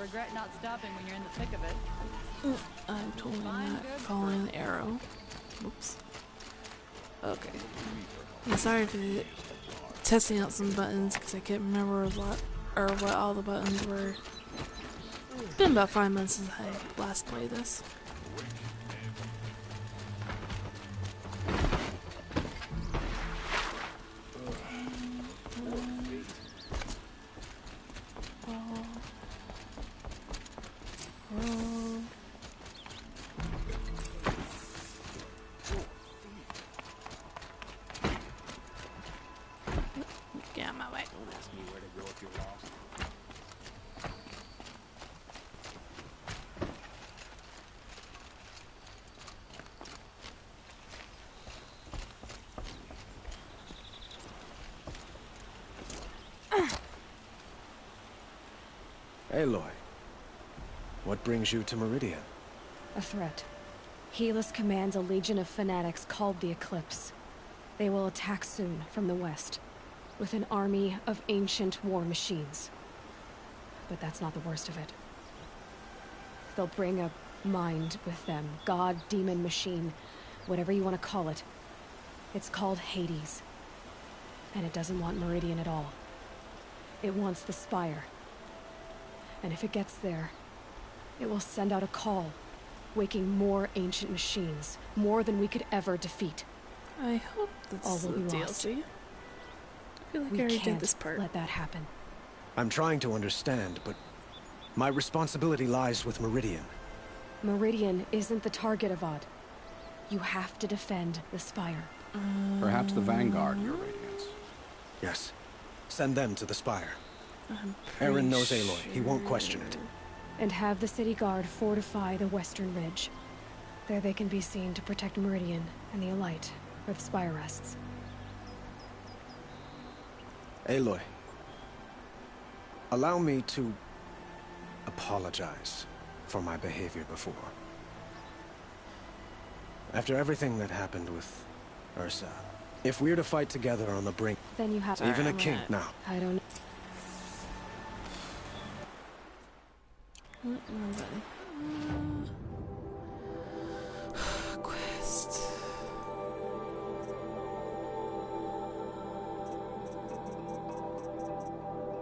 regret not stopping when you're in the thick of it. I'm totally not following the arrow. Oops. Okay. I'm sorry for testing out some buttons because I can't remember what all the buttons were. It's been about 5 months since I last played this. Get out of my way. Don't ask me where to go if you're lost. Aloy, what brings you to Meridian? A threat. Helis commands a legion of fanatics called the Eclipse. They will attack soon from the west, with an army of ancient war machines. But that's not the worst of it. They'll bring a mind with them, god, demon, machine, whatever you want to call it. It's called Hades. And it doesn't want Meridian at all. It wants the Spire. And if it gets there, it will send out a call, waking more ancient machines, more than we could ever defeat. I hope that's All will the be lost. DLC. I feel like We I already can't did this part. let that happen. I'm trying to understand, but my responsibility lies with Meridian. Meridian isn't the target, Avad. You have to defend the Spire. Perhaps the Vanguard, Your Radiance. Yes. Send them to the Spire. I'm Aaron knows pretty Aloy. He won't question it. And have the city guard fortify the western ridge. There they can be seen to protect Meridian and the Elite, where the Spire rests. Aloy, allow me to apologize for my behavior before. After everything that happened with Ursa, if we're to fight together on the brink, Then you have it's even a I'm kink at- now. I don't know. Quest.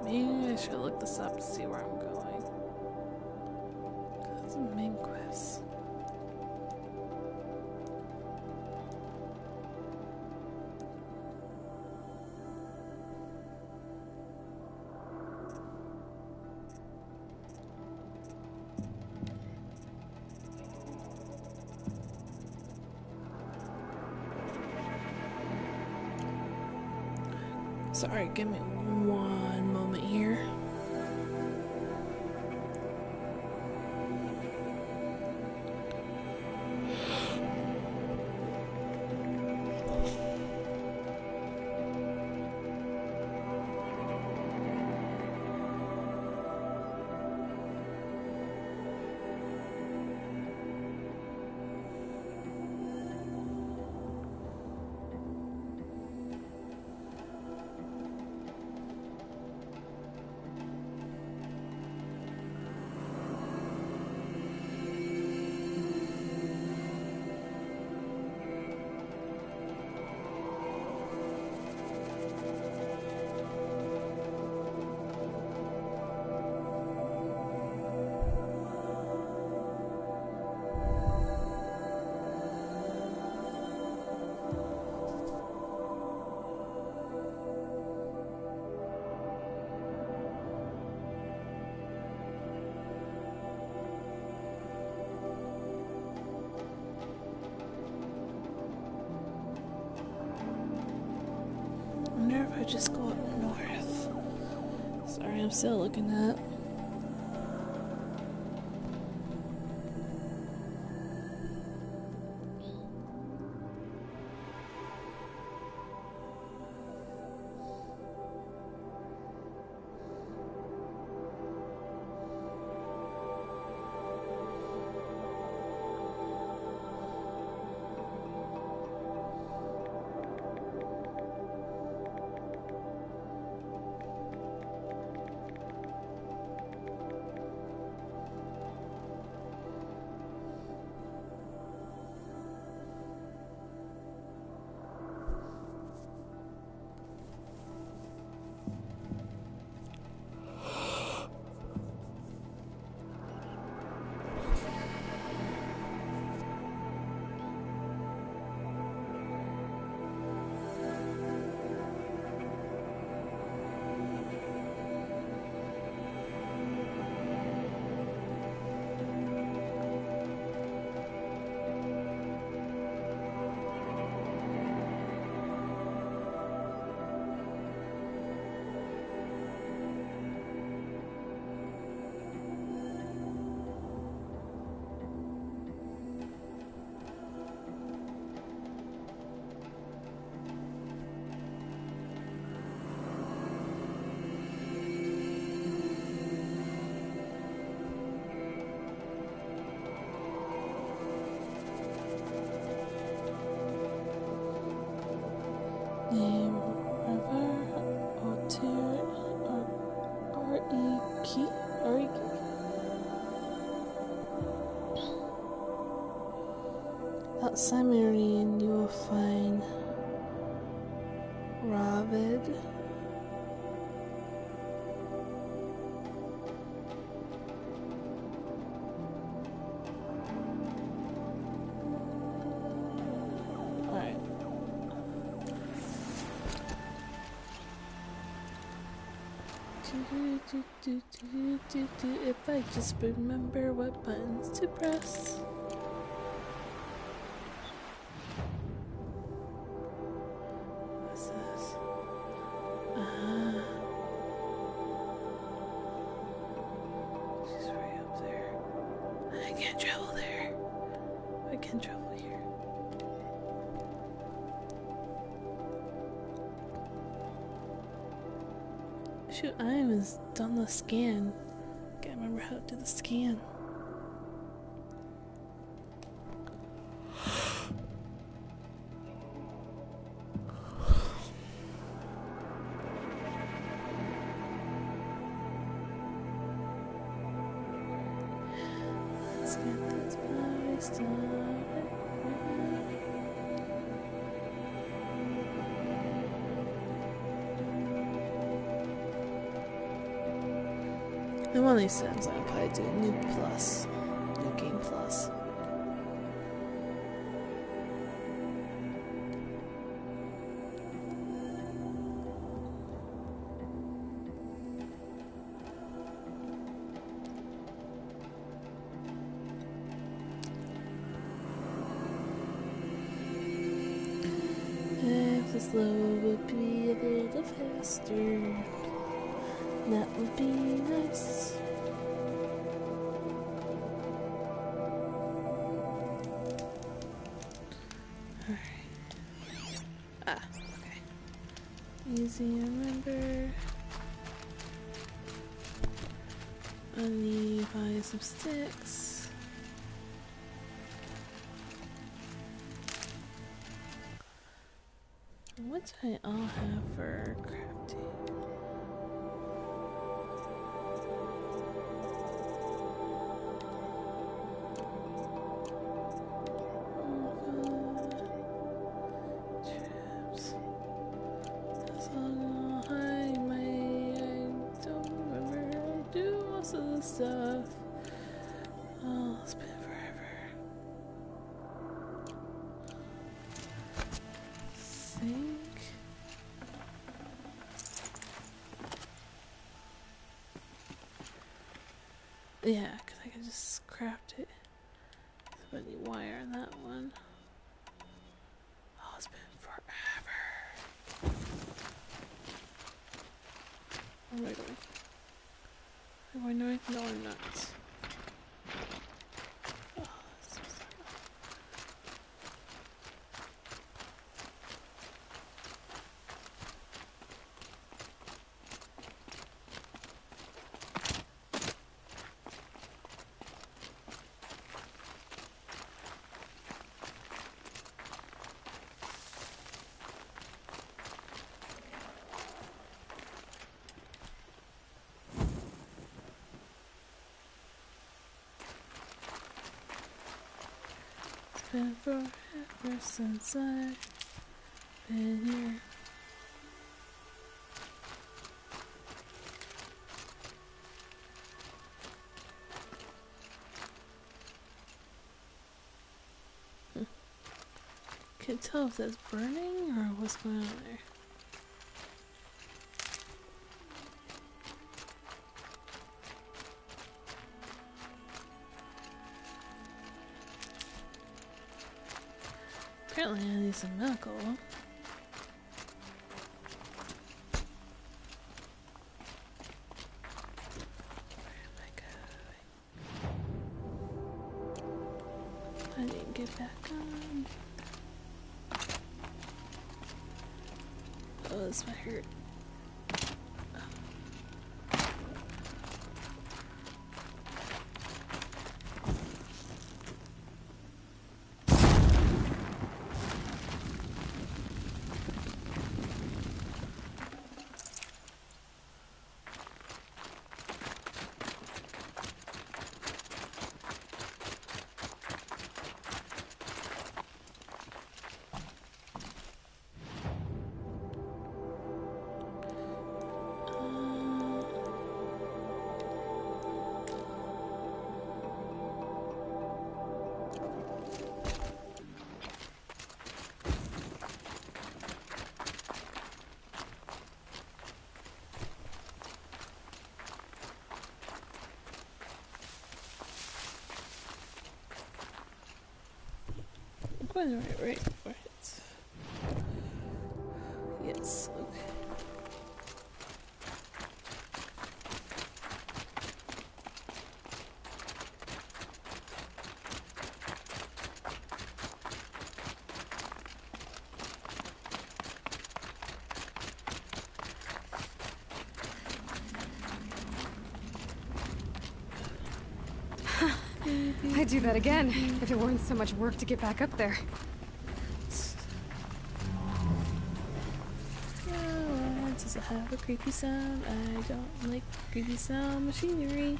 Maybe I should look this up to see where I'm going. That's a main quest. Sorry, give me one moment here. I wonder if I just go up north. Sorry, I'm still looking at. hot submarine, you will find Ravid. Alright. If I just remember what buttons to press. What's this? She's right up there. I can't travel there. I can travel here. Shoot, I haven't done the scan. Can't remember how to do the scan. Let's get this party started. And one of these times I'll probably do a new plus. New game plus. If the slow would be a little faster, that would be nice. Alright. Ah, okay. Easy to remember. I need to buy some sticks. What do I all have for crafting? Chips. That's all I don't remember how to do most of the stuff. Oh, it's been forever. Think. Yeah, because I can just craft it. So I need wire on that one. Oh, it's been forever. Where am I going? Am I going north? No, I'm not. Oh, that's so sad. It's been forever since I've been here. Can't tell if that's burning or what's going on there. Apparently I need some medical. Where am I going? I need to get back on. Oh, this might hurt. going right. Yes, okay. I'd do that again, if it weren't so much work to get back up there. Why does it have a creepy sound? I don't like creepy sound machinery.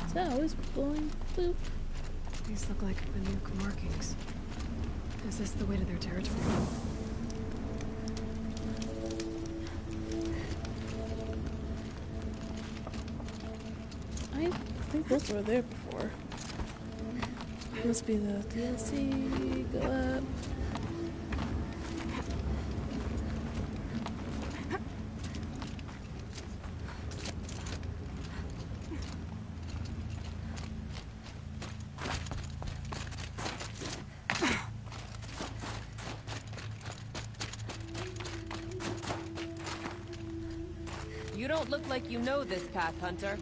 Is that always blowing boop? These look like Banuk markings. Is this the way to their territory? I think those were there before. Must be the DLC. Go up. You don't look like you know this path, Hunter.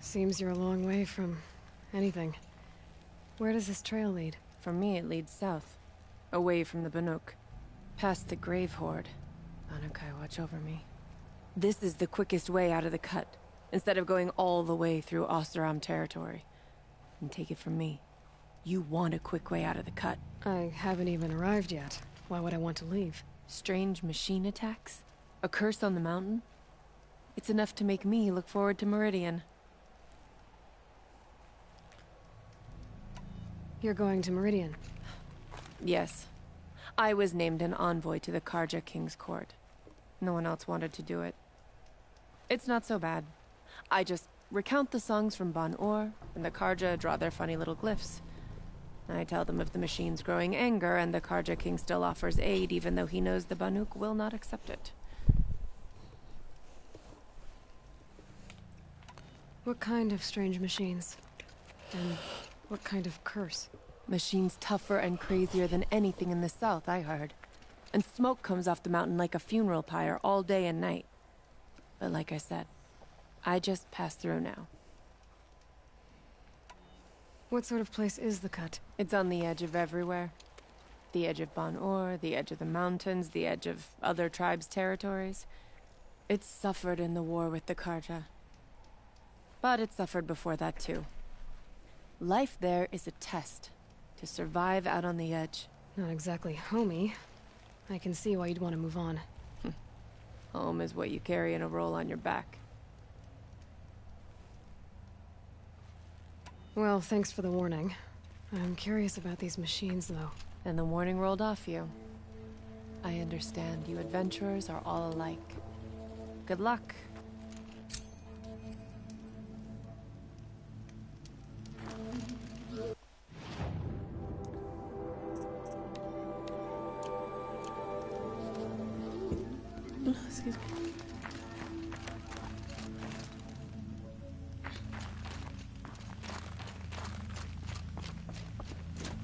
Seems you're a long way from anything. Where does this trail lead? For me, it leads south. Away from the Banuk. Past the Grave Horde. Anukai, watch over me. This is the quickest way out of the cut, instead of going all the way through Oseram territory. And take it from me, you want a quick way out of the cut. I haven't even arrived yet. Why would I want to leave? Strange machine attacks? A curse on the mountain? It's enough to make me look forward to Meridian. You're going to Meridian. Yes. I was named an envoy to the Karja King's court. No one else wanted to do it. It's not so bad. I just recount the songs from Ban-Or, and the Karja draw their funny little glyphs. I tell them of the machine's growing anger, and the Karja King still offers aid, even though he knows the Banuk will not accept it. What kind of strange machines? And what kind of curse? Machines tougher and crazier than anything in the south, I heard. And smoke comes off the mountain like a funeral pyre all day and night. But like I said, I just pass through now. What sort of place is the cut? It's on the edge of everywhere. The edge of Ban-Or, the edge of the mountains, the edge of other tribes' territories. It's suffered in the war with the Karja. But it suffered before that too. Life there is a test. To survive out on the edge. Not exactly homey. I can see why you'd want to move on. Home is what you carry in a roll on your back. Well, thanks for the warning. I'm curious about these machines, though. And the warning rolled off you. I understand you adventurers are all alike. Good luck. Excuse me.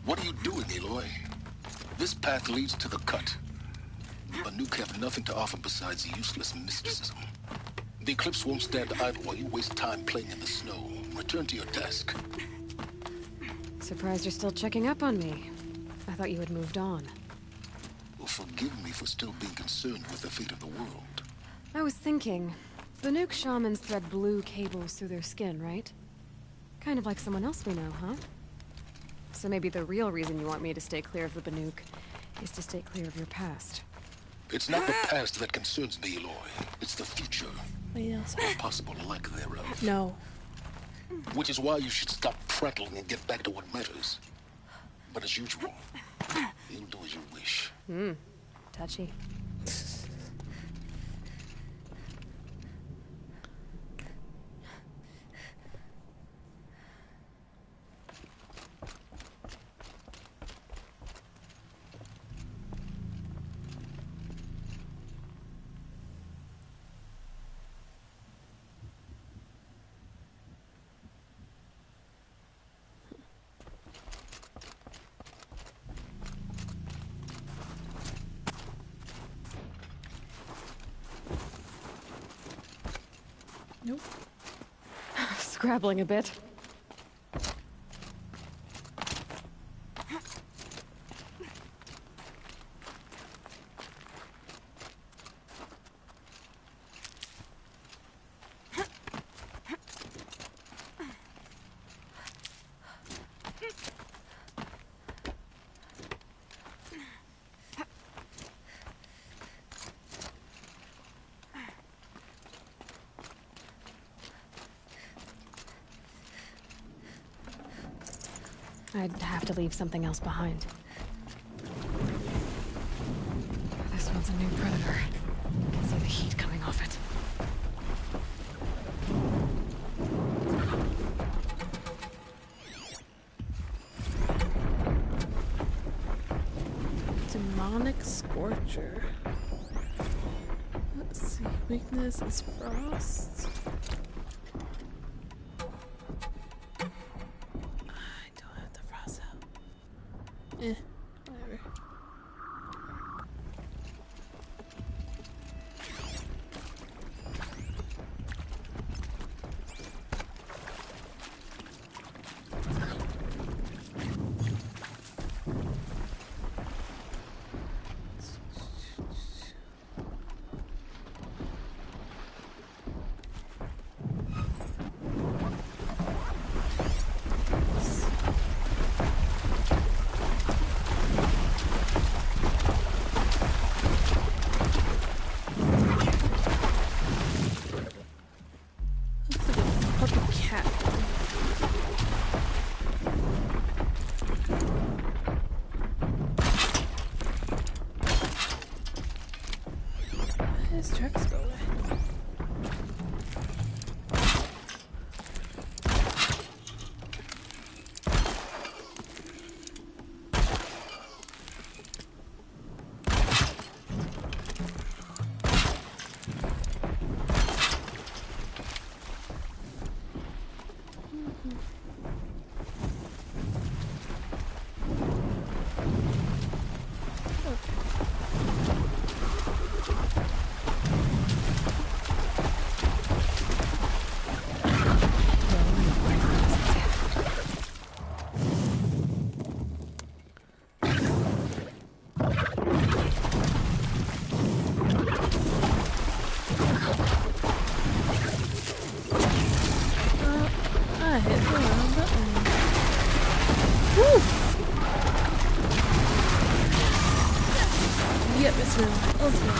What are you doing, Aloy? This path leads to the cut. The Banuk have nothing to offer besides useless mysticism. The Eclipse won't stand idle while you waste time playing in the snow. Return to your task. Surprised you're still checking up on me. I thought you had moved on. Well, forgive me for still being concerned with the fate of the world. I was thinking, Banuk shamans thread blue cables through their skin, right? Kind of like someone else we know, huh? So maybe the real reason you want me to stay clear of the Banuk is to stay clear of your past. It's not the past that concerns me, Aloy. It's the future. Wait, no, sorry. Possible lack thereof. No. Which is why you should stop prattling and get back to what matters. But as usual, you'll do as you wish. Touchy. Nope. Scrabbling a bit. I'd have to leave something else behind. This one's a new predator. I can see the heat coming off it. Demonic Scorcher. Let's see. Weakness is frost. Eh, whatever. His tracks go away. I hit the wrong button. Woo! Yep, it's real. Let's go.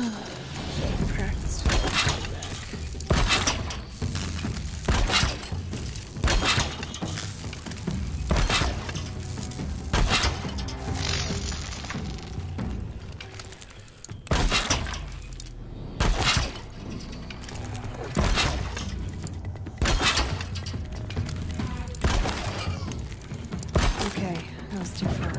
Practice. Okay, that was too far.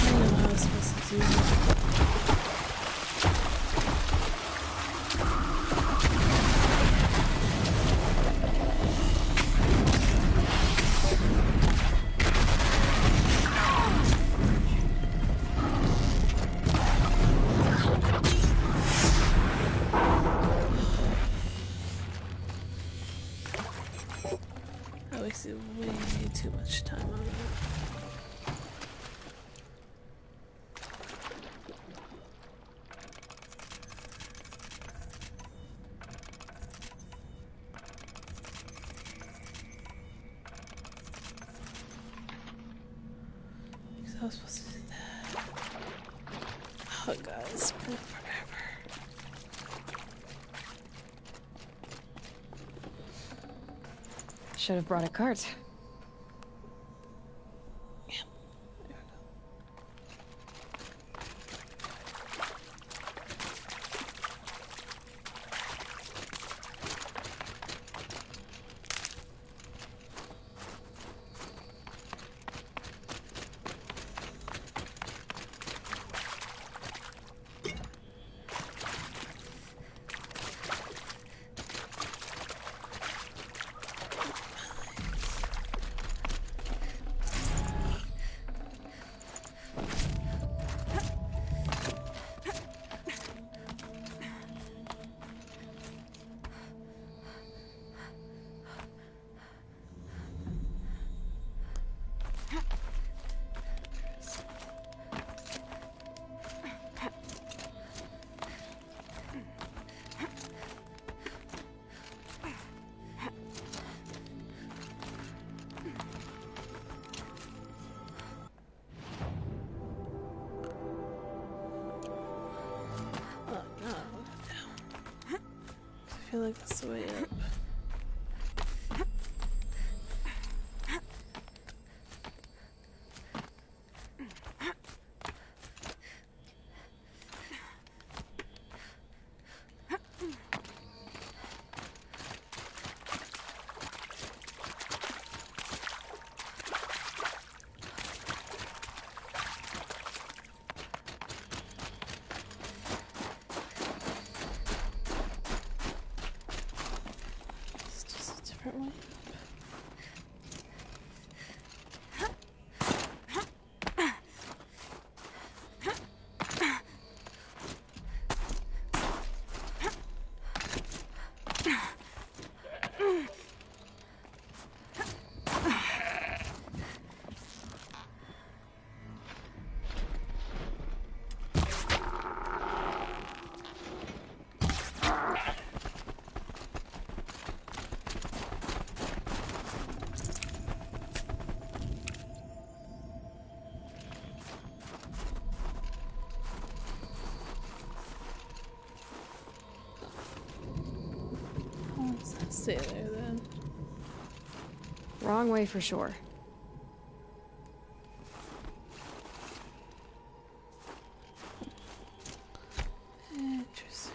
I don't know how I was supposed to do that. I wasted way too much time on that. Because I was supposed to do that. Oh god, it's been forever. Should have brought a cart. Yeah. There we go. Oh no, down. I feel like that's the way up. It's just a different way. Let's stay there then. Wrong way for sure. Interesting.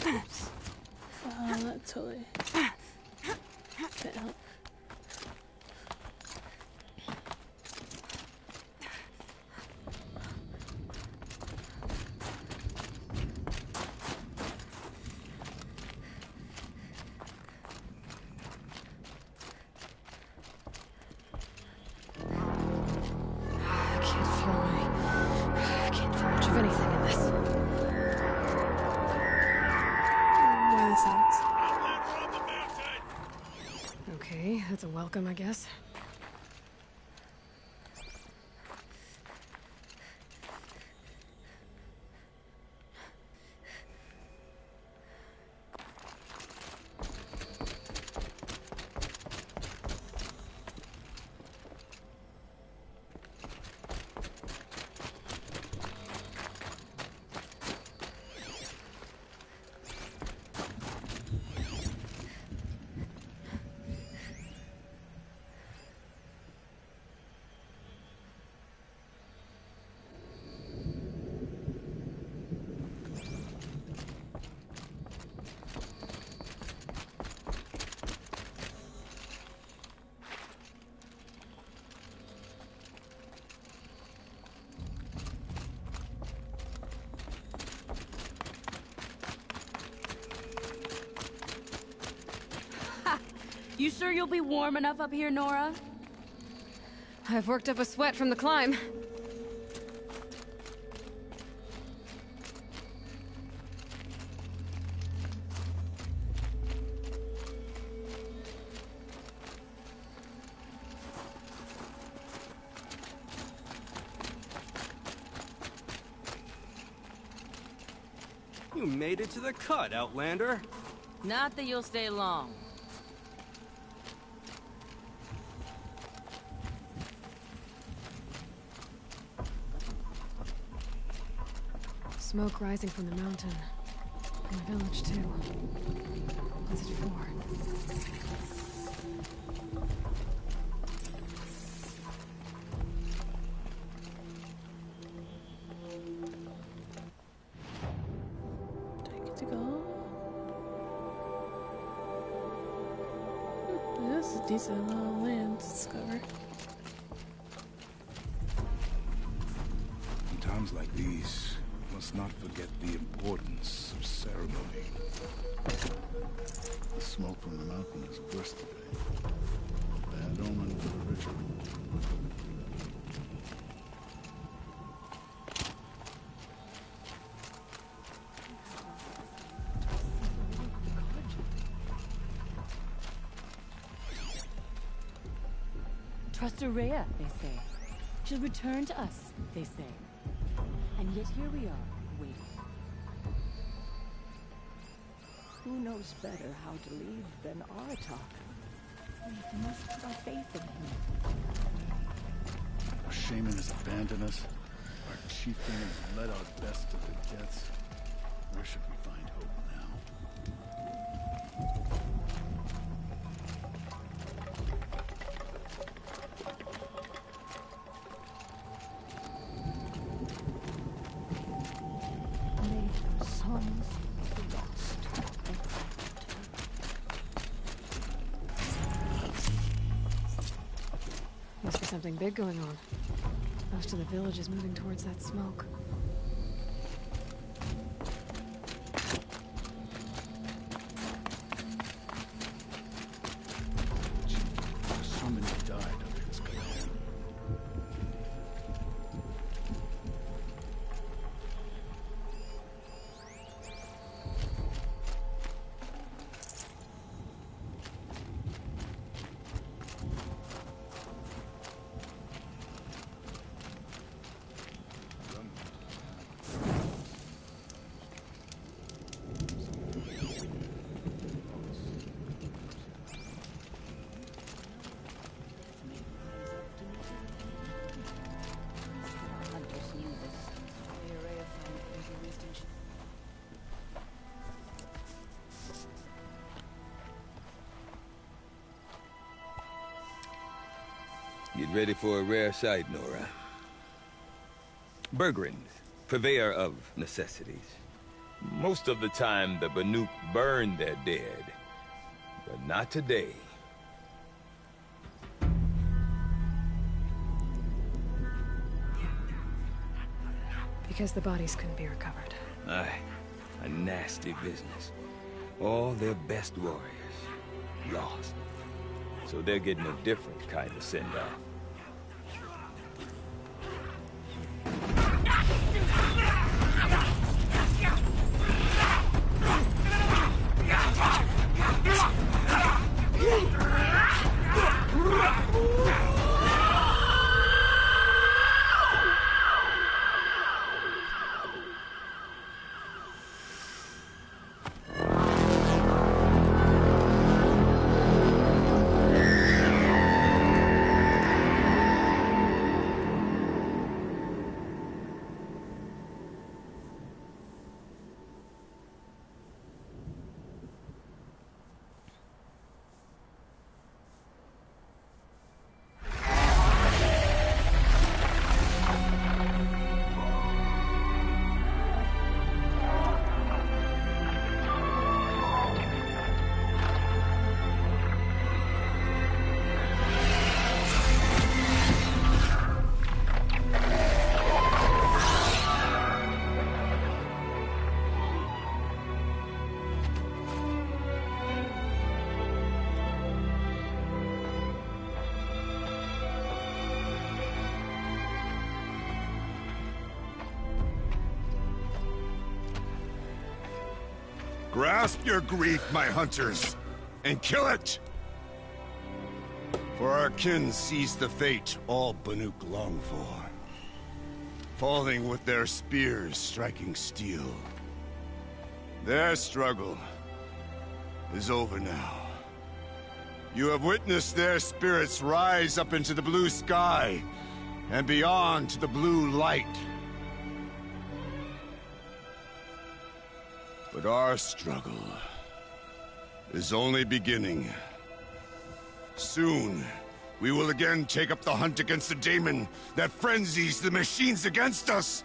Oops. totally. Can't help. I can't feel much of anything in this. Why the sounds? Okay, that's a welcome, I guess. You sure you'll be warm enough up here, Nora? I've worked up a sweat from the climb. You made it to the cut, Outlander. Not that you'll stay long. Smoke rising from the mountain. And the village, too. What's it for? Do I get to go? This is a decent amount of land to discover. In times like these, must not forget the importance of ceremony. The smoke from the mountain is worse today. Bad omen for the ritual. Trust Araya, they say. She'll return to us, they say. And yet here we are, waiting. Who knows better how to lead than Aratak? We must put our faith in him. Our shaman has abandoned us. Our chieftain has led our best to their deaths. Where should we find hope now? May the sons of the lost Must be something big going on. Most of the village is moving towards that smoke. So many died under his command. Get ready for a rare sight, Nora. Bergrand, purveyor of necessities. Most of the time, the Banuk burn their dead, But not today. Because the bodies couldn't be recovered. Aye, a nasty business. All their best warriors lost. So they're getting a different kind of send-off. Grasp your grief, my hunters, and kill it! For our kin sees the fate all Banuk long for. Falling with their spears striking steel. Their struggle is over now. You have witnessed their spirits rise up into the blue sky, and beyond to the blue light. But our struggle is only beginning. Soon, we will again take up the hunt against the daemon that frenzies the machines against us.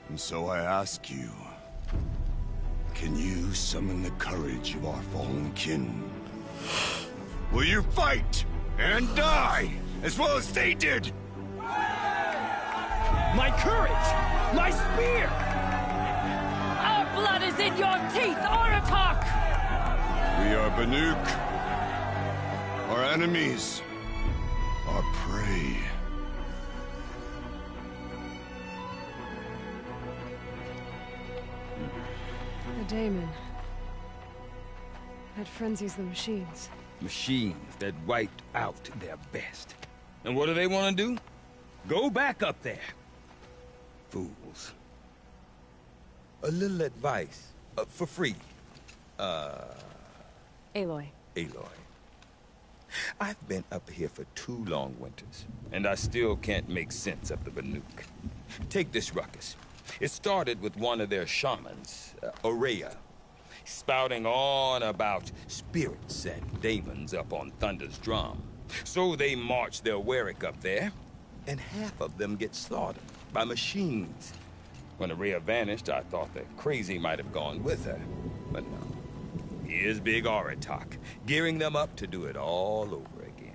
And so I ask you, can you summon the courage of our fallen kin? Will you fight and die as well as they did? My courage! My spear! Our blood is in your teeth, Aratak! We are Banuk. Our enemies are prey. The daemon. That frenzies the machines. Machines that wiped out their best. And what do they want to do? Go back up there. Fools. A little advice. For free. Aloy. Aloy. I've been up here for 2 long winters, and I still can't make sense of the Banuk. Take this ruckus. It started with one of their shamans, Aurea, spouting on about spirits and demons up on Thunder's drum. So they march their Warwick up there, and half of them get slaughtered by machines. When Aurea vanished, I thought the crazy might have gone with her, but no. Here's Big Aratak, gearing them up to do it all over again.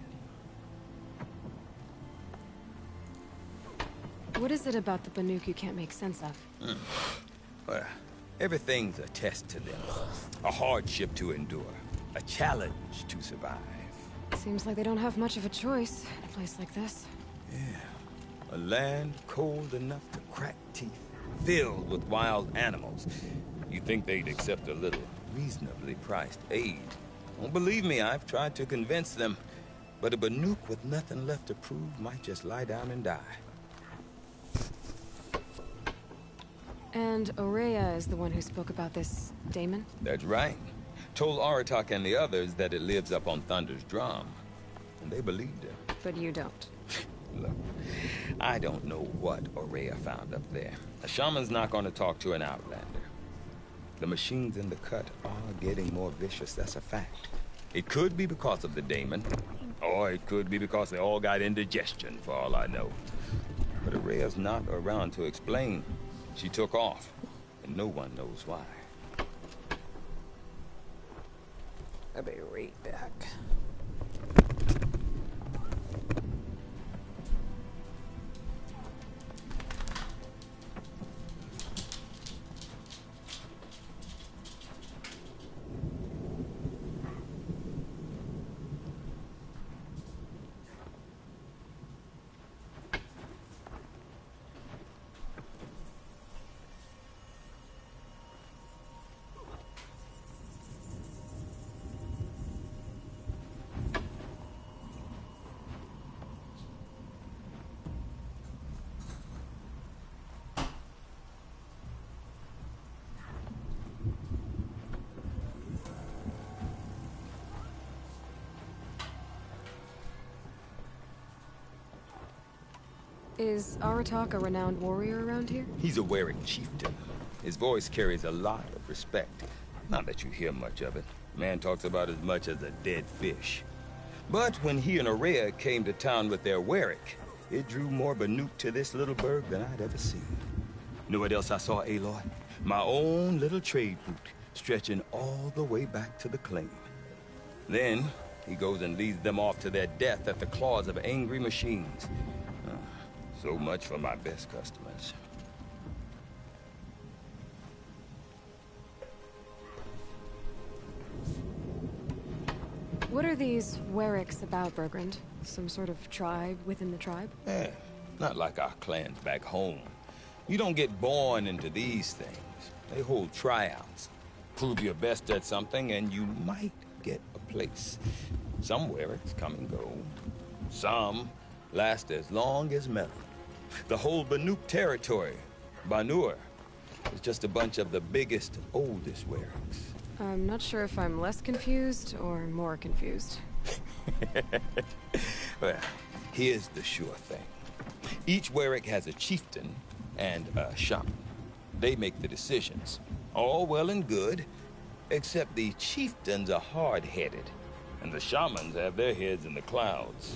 What is it about the Banuk you can't make sense of? Well, everything's a test to them. A hardship to endure. A challenge to survive. Seems like they don't have much of a choice in a place like this. Yeah. A land cold enough to crack teeth, filled with wild animals. You'd think they'd accept a little reasonably priced aid. Don't believe me, I've tried to convince them. But a Banuk with nothing left to prove might just lie down and die. And Aurea is the one who spoke about this daemon? That's right. Told Aratak and the others that it lives up on Thunder's drum. And they believed her. But you don't. Look, I don't know what Aurea found up there. A shaman's not going to talk to an outlander. The machines in the cut are getting more vicious, that's a fact. It could be because of the daemon, or it could be because they all got indigestion, for all I know. But Aurea's not around to explain. She took off, and no one knows why. I'll be right back. Is Aratak a renowned warrior around here? He's a Werik chieftain. His voice carries a lot of respect. Not that you hear much of it. Man talks about as much as a dead fish. But when he and Araya came to town with their Werik, it drew more Banuk to this little burg than I'd ever seen. Know what else I saw, Aloy? My own little trade route, stretching all the way back to the claim. Then, he goes and leads them off to their death at the claws of angry machines. So much for my best customers. What are these Weriks about, Bergrand? Some sort of tribe within the tribe? Eh, not like our clans back home. You don't get born into these things. They hold tryouts. Prove your best at something and you might get a place. Some Weriks come and go. Some last as long as metal. The whole Banuk territory, Banur, is just a bunch of the biggest, oldest Weriks. I'm not sure if I'm less confused or more confused. Well, here's the sure thing. Each Werik has a chieftain and a shaman. They make the decisions. All well and good, except the chieftains are hard-headed, and the shamans have their heads in the clouds.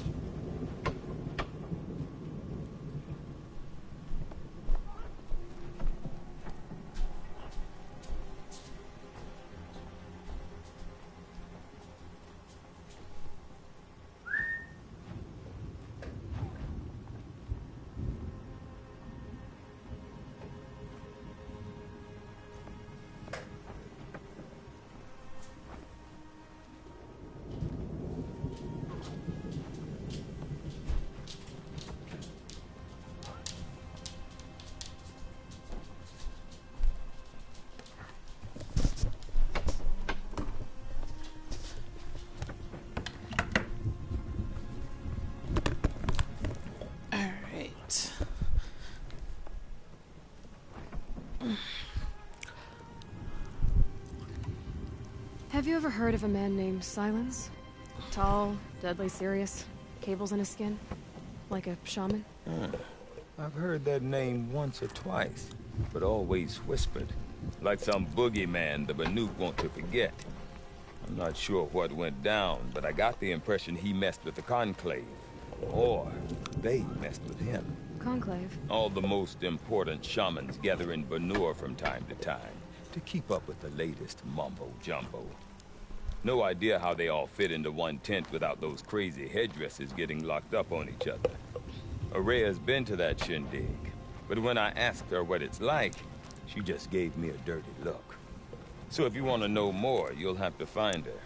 Have you ever heard of a man named Silence? Tall, deadly serious, cables in his skin, like a shaman? I've heard that name once or twice, but always whispered. Like some boogeyman the Banuk want to forget. I'm not sure what went down, but I got the impression he messed with the Conclave. Or they messed with him. Conclave? All the most important shamans gather in Banur from time to time to keep up with the latest mumbo-jumbo. No idea how they all fit into one tent without those crazy headdresses getting locked up on each other. Araya's been to that shindig, but when I asked her what it's like, she just gave me a dirty look. So if you want to know more, you'll have to find her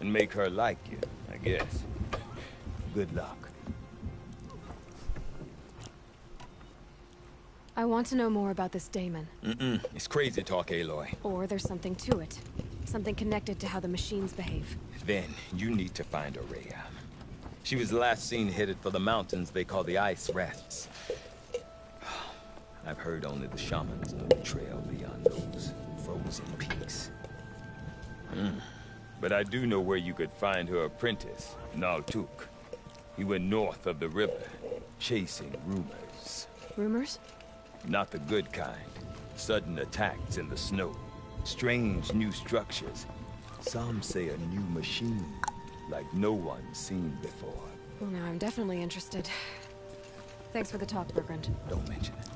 and make her like you, I guess. Good luck. I want to know more about this daemon. It's crazy talk, Aloy. Or there's something to it. Something connected to how the machines behave. Then, you need to find Araya. She was last seen headed for the mountains they call the Ice Rafts. I've heard only the shamans know the trail beyond those frozen peaks. But I do know where you could find her apprentice, Naltuk. He went north of the river, chasing rumors. Rumors? Not the good kind. Sudden attacks in the snow. Strange new structures. Some say a new machine, like no one's seen before. Well, now I'm definitely interested. Thanks for the talk, Bergrand. Don't mention it.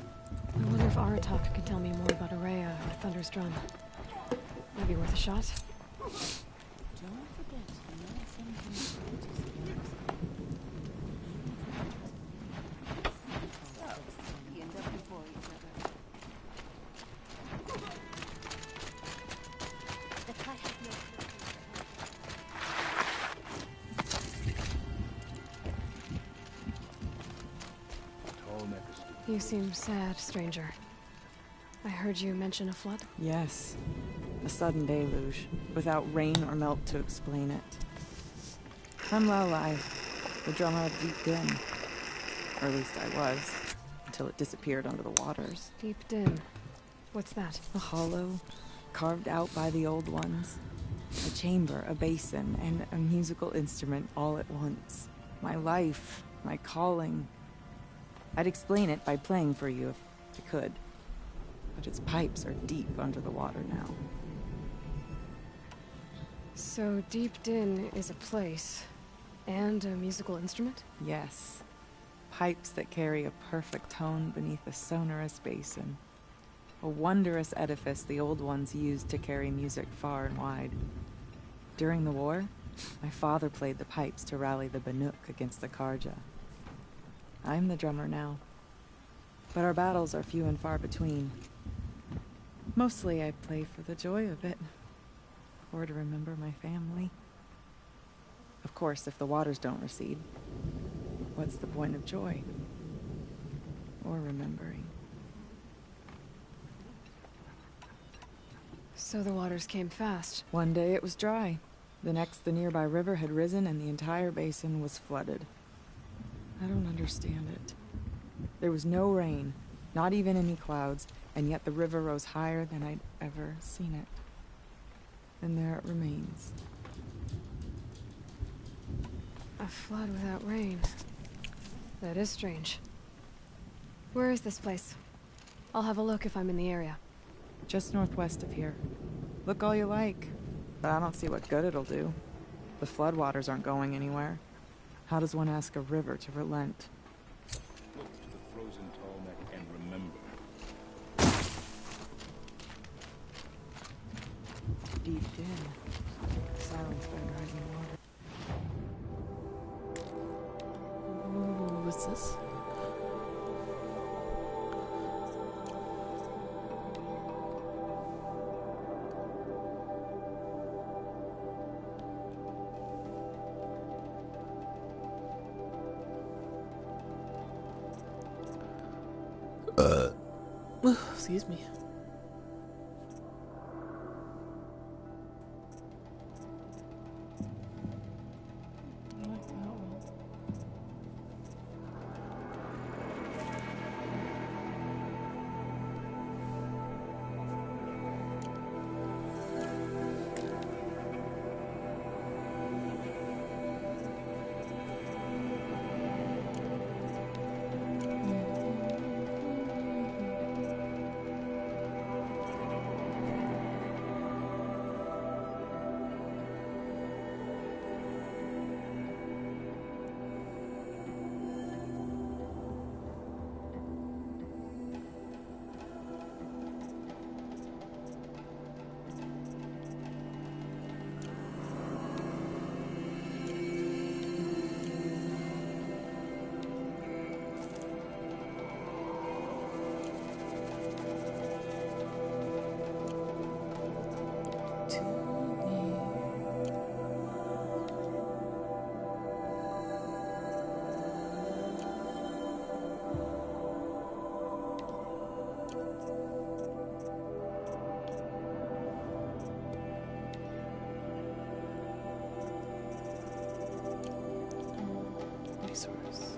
I wonder if Aratak can tell me more about Araya or Thunder's drum. Might be worth a shot. Don't forget You seem sad, stranger. I heard you mention a flood? Yes. A sudden deluge, without rain or melt to explain it. I'm Lelai, the drummer of Deep Din. Or at least I was, until it disappeared under the waters. Deep Din. What's that? A hollow, carved out by the old ones. A chamber, a basin, and a musical instrument all at once. My life, my calling. I'd explain it by playing for you if I could. But its pipes are deep under the water now. So Deep Din is a place, and a musical instrument? Yes. Pipes that carry a perfect tone beneath a sonorous basin. A wondrous edifice the old ones used to carry music far and wide. During the war, my father played the pipes to rally the Banuk against the Karja. I'm the drummer now. But our battles are few and far between. Mostly I play for the joy of it. Or to remember my family. Of course, if the waters don't recede, what's the point of joy? Or remembering? So the waters came fast. One day it was dry. The next, the nearby river had risen and the entire basin was flooded. I don't understand it. There was no rain, not even any clouds, and yet the river rose higher than I'd ever seen it. And there it remains. A flood without rain. That is strange. Where is this place? I'll have a look if I'm in the area. Just northwest of here. Look all you like, but I don't see what good it'll do. The floodwaters aren't going anywhere. How does one ask a river to relent? Look to the frozen tall neck and remember. Deep Din. Silence by rising water. Ooh, what's this? Excuse me. Resource.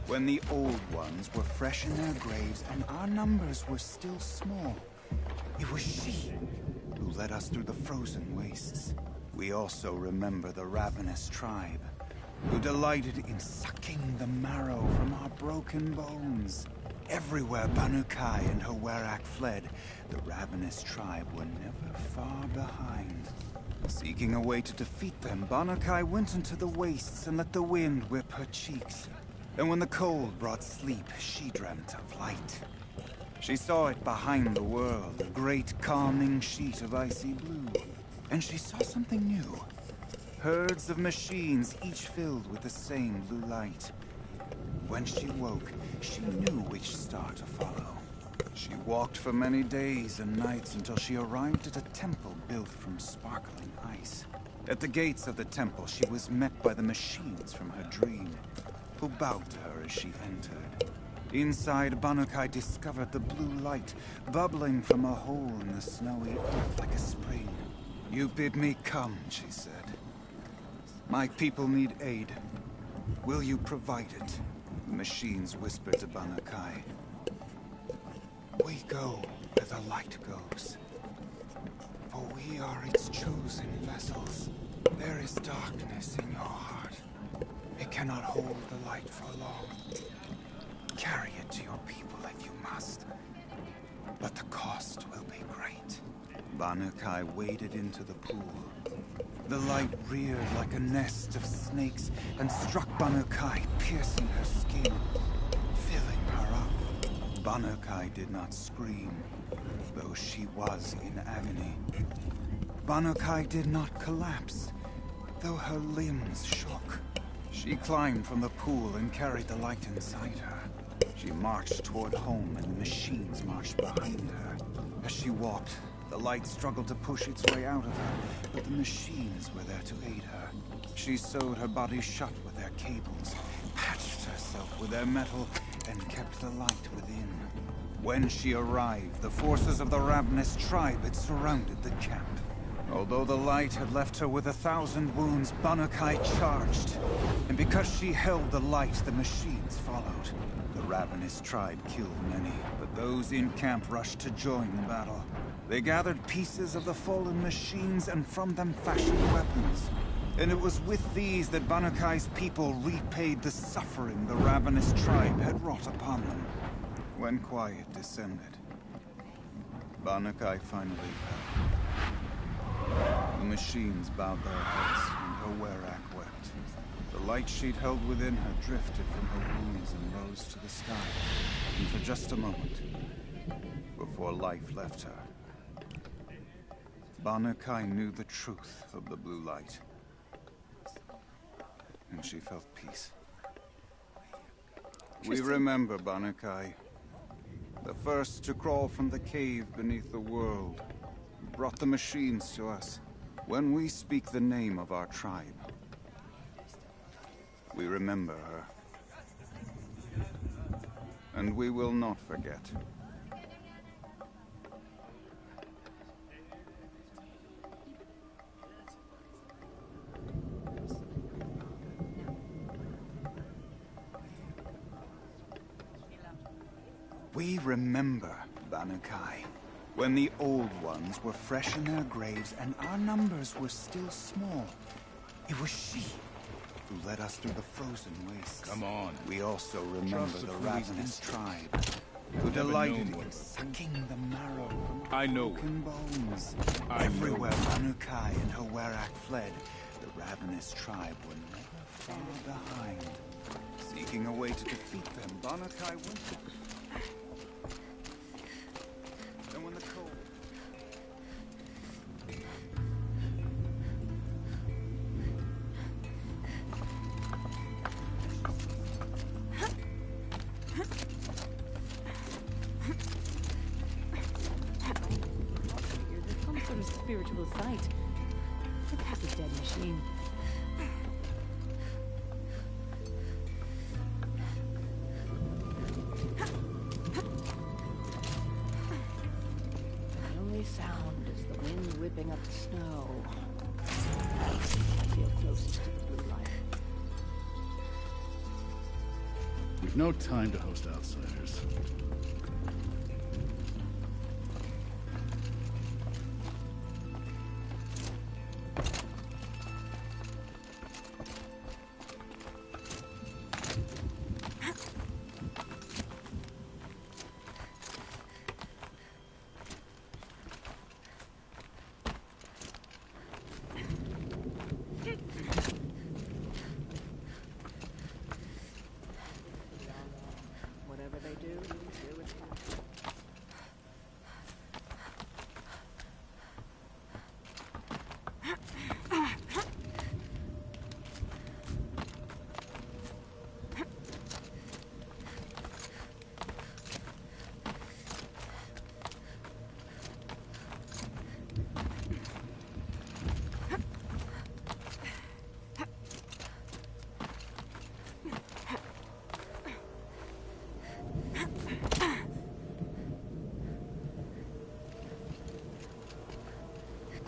When the old ones were fresh in their graves and our numbers were still small, it was she who led us through the frozen wastes. We also remember the ravenous tribe, who delighted in sucking the marrow from our broken bones. Everywhere Banu Kai and her Werak fled, the ravenous tribe were never far behind. Seeking a way to defeat them, Banu Kai went into the wastes and let the wind whip her cheeks. And when the cold brought sleep, she dreamt of light. She saw it behind the world, a great calming sheet of icy blue. And she saw something new. Herds of machines, each filled with the same blue light. When she woke, she knew which star to follow. She walked for many days and nights until she arrived at a temple built from sparkling ice. At the gates of the temple, she was met by the machines from her dream, who bowed to her as she entered. Inside, Banu Kai discovered the blue light bubbling from a hole in the snowy earth like a spring. "You bid me come," she said. "My people need aid. Will you provide it?" The machines whispered to Banu Kai. "We go where the light goes, for we are its chosen vessels. There is darkness in your heart. It cannot hold the light for long. Carry it to your people if you must, but the cost will be great." Banu Kai waded into the pool. The light reared like a nest of snakes and struck Banu Kai, piercing her skin, filling her up. Banu Kai did not scream, though she was in agony. Banu Kai did not collapse, though her limbs shook. She climbed from the pool and carried the light inside her. She marched toward home, and the machines marched behind her. As she walked, the light struggled to push its way out of her, but the machines were there to aid her. She sewed her body shut with their cables, patched herself with their metal, and kept the light within. When she arrived, the forces of the ravenous tribe had surrounded the camp. Although the light had left her with 1,000 wounds, Banu Kai charged. And because she held the light, the machines followed. The ravenous tribe killed many, but those in camp rushed to join the battle. They gathered pieces of the fallen machines and from them fashioned weapons. And it was with these that Banu Kai's people repaid the suffering the ravenous tribe had wrought upon them. When quiet descended, Banu Kai finally fell. The machines bowed their heads, and her Werak wept. The light she'd held within her drifted from her wounds and rose to the sky. And for just a moment, before life left her, Banu Kai knew the truth of the blue light. And she felt peace. We remember Banu Kai, the first to crawl from the cave beneath the world, brought the machines to us. When we speak the name of our tribe, we remember her. And we will not forget. We remember Banu Kai, when the old ones were fresh in their graves and our numbers were still small. It was she who led us through the frozen wastes. Come on. We also remember the ravenous tribe, who delighted in sucking the marrow from broken bones. Everywhere Banu Kai and her Werak fled, the ravenous tribe were never far behind. Seeking a way to defeat them, Banu Kai went to... And when the cold... There's some sort of spiritual sight. Look at the dead machine. The only sound is the wind whipping up the snow. I feel closest to the blue light. We've no time to host outsiders.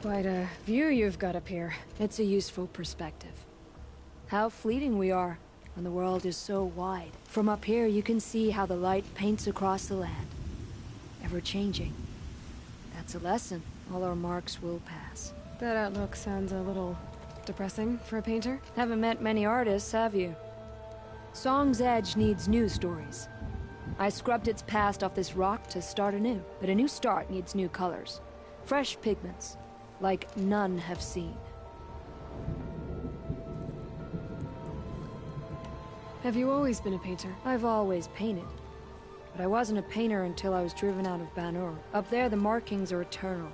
Quite a view you've got up here. It's a useful perspective. How fleeting we are when the world is so wide. From up here, you can see how the light paints across the land. Ever changing. That's a lesson. All our marks will pass. That outlook sounds a little depressing for a painter. Haven't met many artists, have you? Song's Edge needs new stories. I scrubbed its past off this rock to start anew. But a new start needs new colors. Fresh pigments. Like none have seen. Have you always been a painter? I've always painted. But I wasn't a painter until I was driven out of Banur. Up there, the markings are eternal.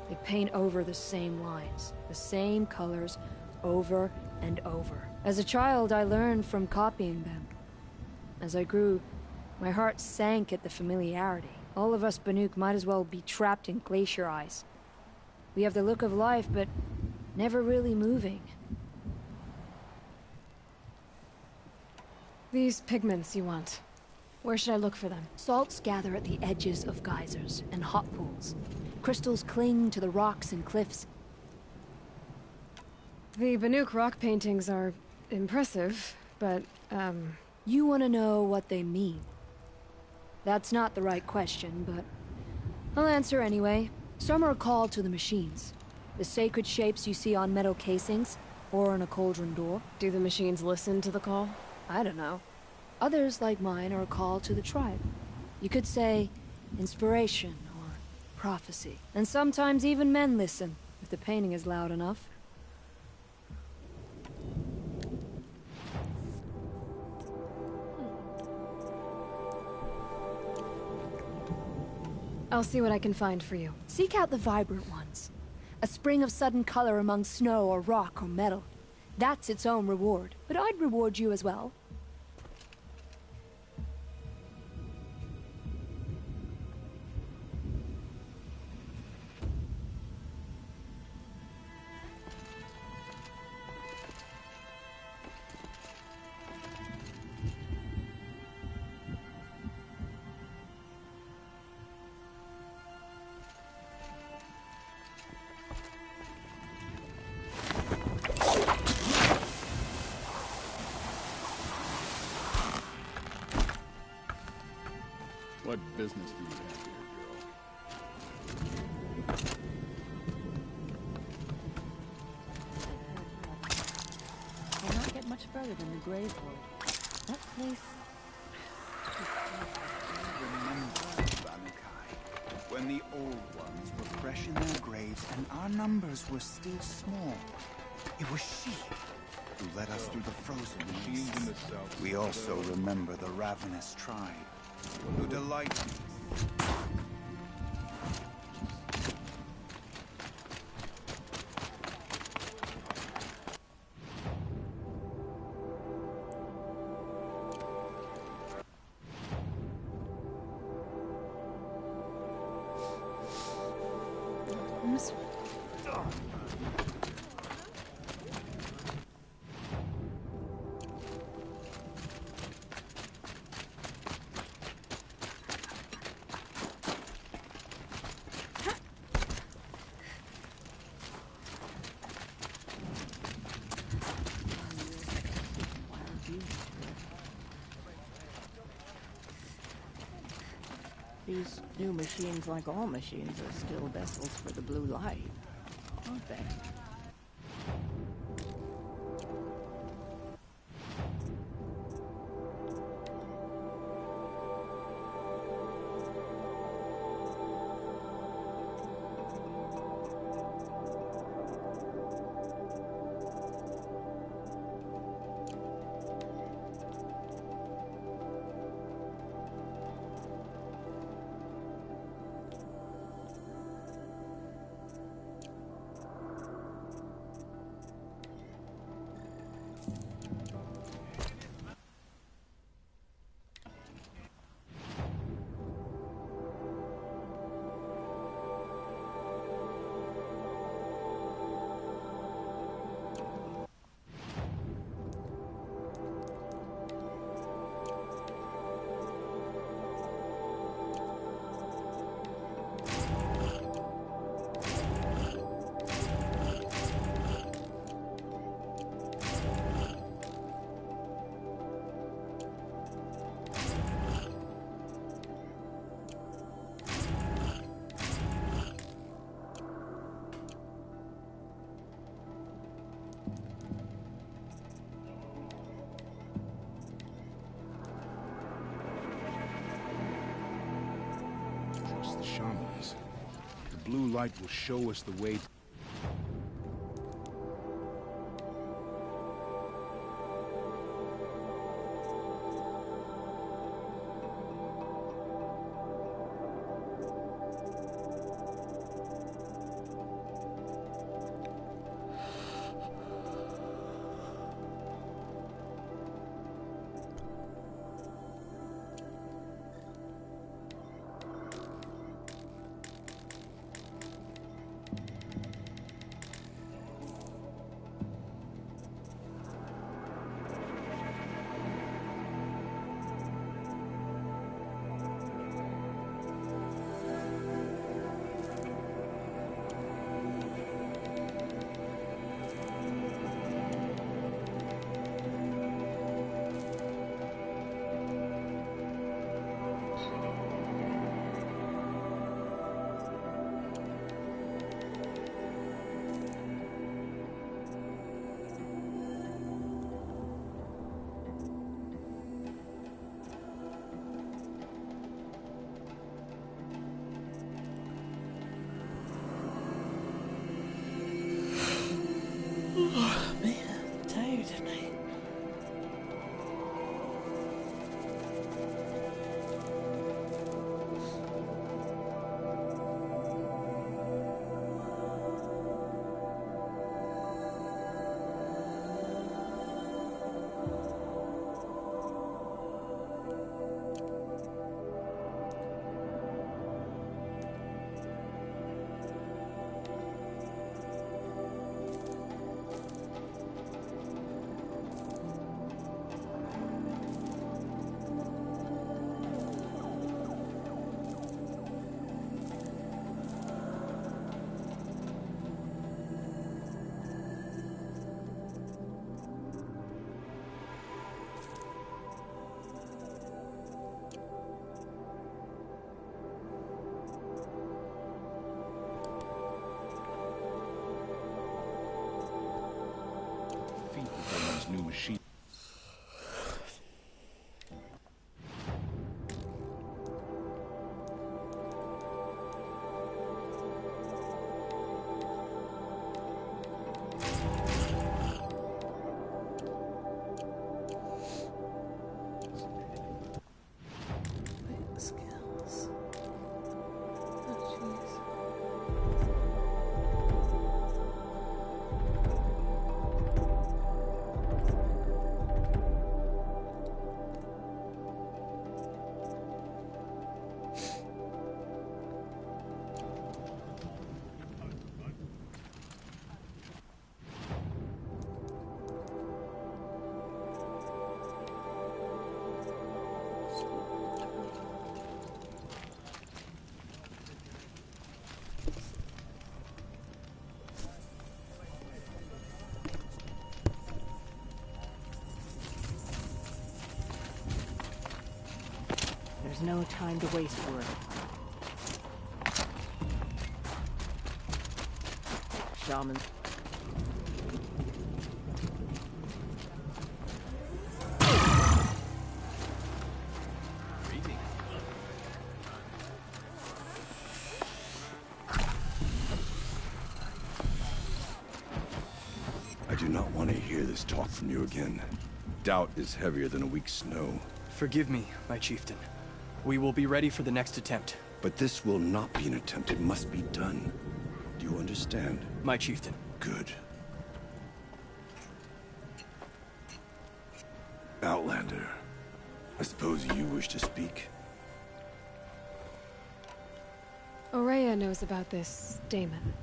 They paint over the same lines, the same colors, over and over. As a child, I learned from copying them. As I grew, my heart sank at the familiarity. All of us Banuk might as well be trapped in glacier ice. We have the look of life, but never really moving. These pigments you want. Where should I look for them? Salts gather at the edges of geysers and hot pools. Crystals cling to the rocks and cliffs. The Banuk rock paintings are impressive, but, You want to know what they mean. That's not the right question, but I'll answer anyway. Some are called to the machines. The sacred shapes you see on metal casings, or on a cauldron door. Do the machines listen to the call? I don't know. Others, like mine, are a call to the tribe. You could say inspiration or prophecy. And sometimes even men listen, if the painting is loud enough. I'll see what I can find for you. Seek out the vibrant ones. A spring of sudden color among snow or rock or metal. That's its own reward. But I'd reward you as well. What business do you have here, We'll not get much further than the grave wood. That place... Remember, Vanukai, when the old ones were fresh in their graves and our numbers were still small. It was she who led us through the frozen wastes. We also remember the ravenous tribe, who delight These new machines, like all machines, are still vessels for the blue light, aren't they? the shamans. The blue light will show us the way. Oh, man, I'm tired tonight. New machine. Skills. Oh, jeez. There's no time to waste, word. Shaman. I do not want to hear this talk from you again. Doubt is heavier than a week's snow. Forgive me, my chieftain. We will be ready for the next attempt. But this will not be an attempt. It must be done. Do you understand? My chieftain. Good. Outlander, I suppose you wish to speak? Aurea knows about this Damon.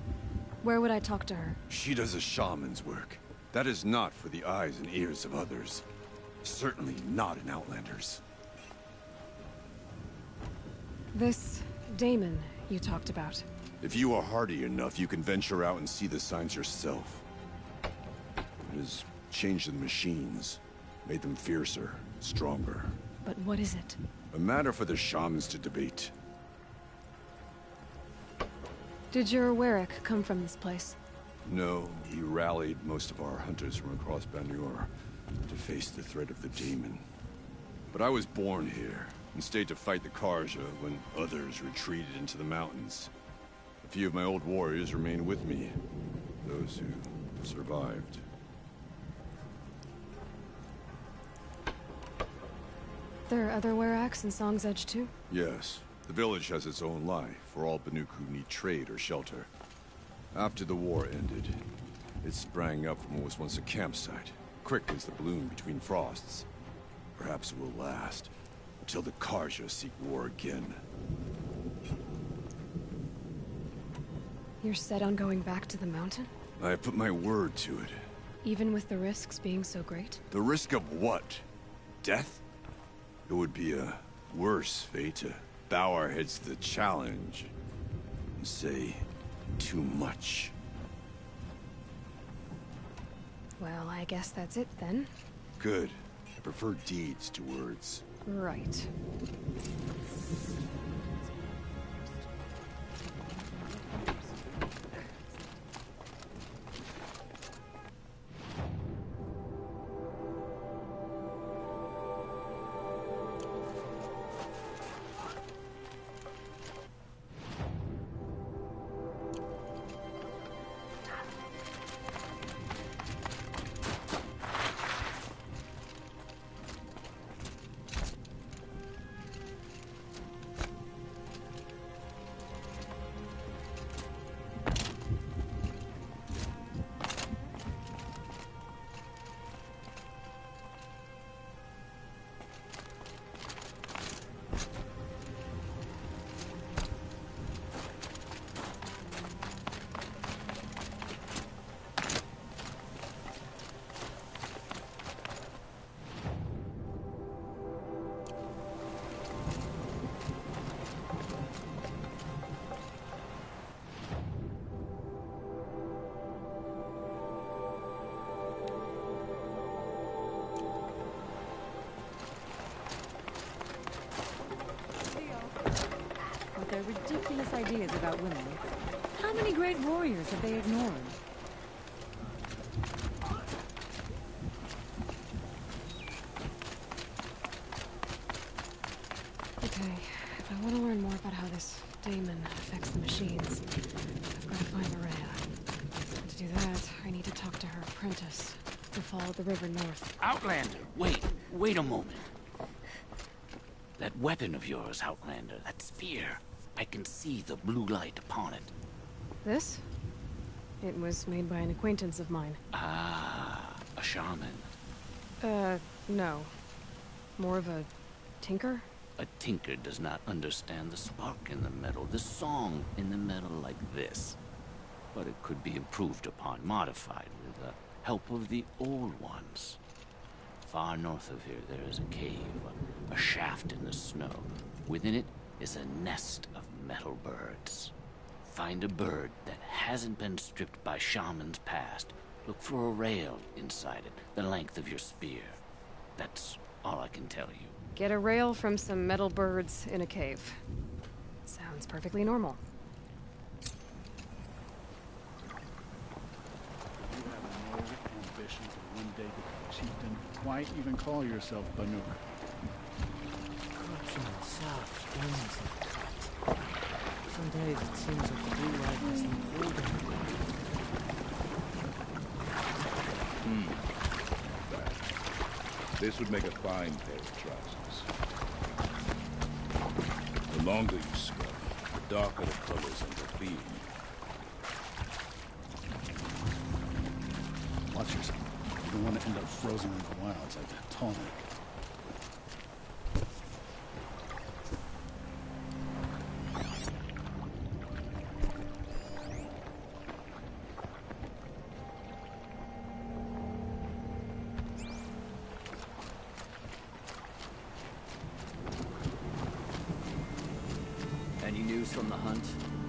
Where would I talk to her? She does a shaman's work. That is not for the eyes and ears of others. Certainly not an Outlander's. This Damon you talked about. If you are hardy enough, you can venture out and see the signs yourself. It has changed the machines, made them fiercer, stronger. But what is it? A matter for the shamans to debate. Did your Warwick come from this place? No, he rallied most of our hunters from across Banur to face the threat of the demon. But I was born here, and stayed to fight the Karja when others retreated into the mountains. A few of my old warriors remain with me, those who survived. There are other Weraks in Song's Edge too? Yes. The village has its own life for all Banuk who need trade or shelter. After the war ended, it sprang up from what was once a campsite, quick as the bloom between frosts. Perhaps it will last, until the Karja seek war again. You're set on going back to the mountain? I have put my word to it. Even with the risks being so great? The risk of what? Death? It would be a worse fate to bow our heads to the challenge and say too much. Well, I guess that's it then. Good. I prefer deeds to words. Right. With their ridiculous ideas about women, how many great warriors have they ignored? Okay, if I want to learn more about how this daemon affects the machines, I've got to find Araya. To do that, I need to talk to her apprentice, who followed the river north. Outlander, wait a moment. That weapon of yours, Outlander, that spear. I can see the blue light upon it. This? It was made by an acquaintance of mine. Ah, a shaman. No. More of a tinker? A tinker does not understand the spark in the metal, the song in the metal like this. But it could be improved upon, modified with the help of the old ones. Far north of here, there is a cave, a shaft in the snow. Within it is a nest of metal birds. Find a bird that hasn't been stripped by shamans past. Look for a rail inside it, the length of your spear. That's all I can tell you. Get a rail from some metal birds in a cave. Sounds perfectly normal. You have no ambition to one day become chieftain. Why even call yourself Banuk? South winds of cut. Some days it seems like the blue light has been holding me. Bad. This would make a fine pair of trousers. The longer you scrub, the darker the colors end up being. Watch yourself. You don't want to end up frozen in the wilds like that tonic. Any news from the hunt?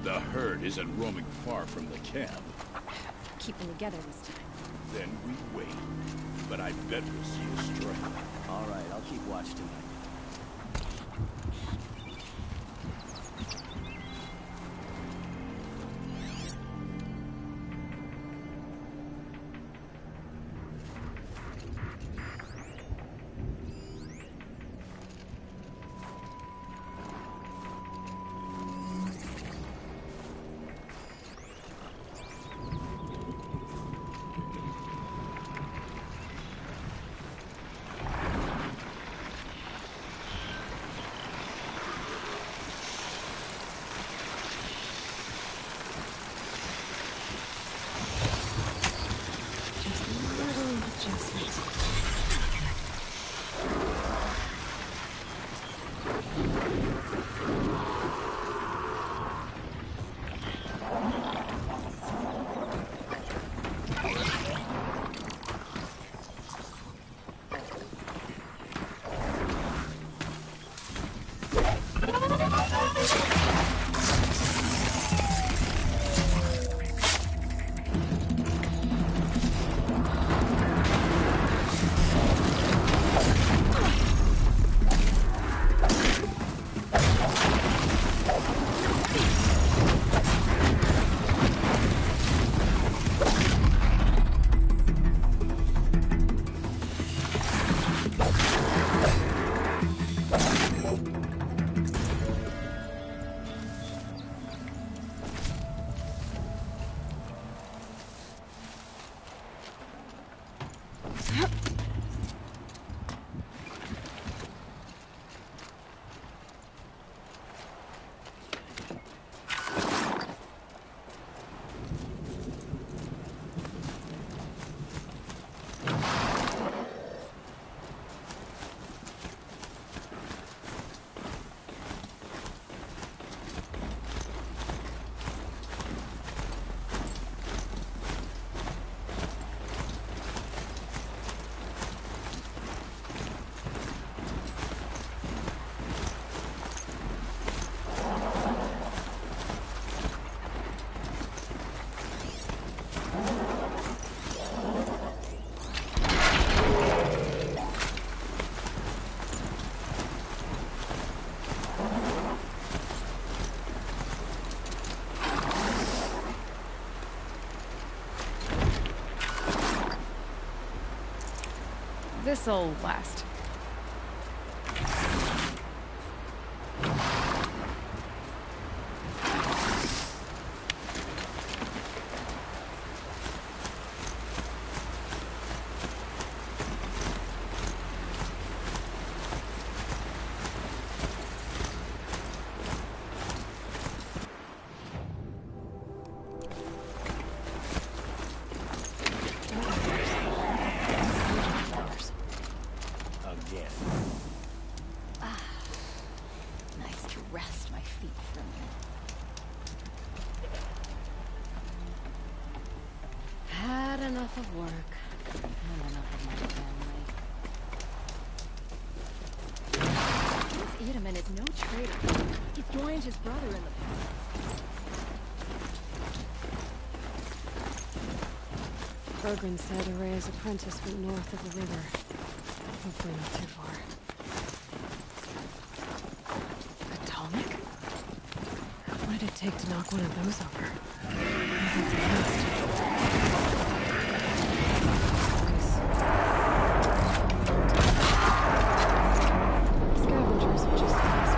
The herd isn't roaming far from the camp. Keep them together this time. Then we wait. But I bet we'll see a strike. All right, I'll keep watch tonight. This'll last. Again. Nice to rest my feet for a minute. Had enough of work. And enough of my family. This Edaman is no traitor. He's joined his brother in the past. Bergren said Araya's apprentice went north of the river. Hopefully not too far. Atomic? What did it take to knock one of those over? Maybe it's a nest. Scavengers have just passed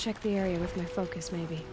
check the area with my focus, maybe.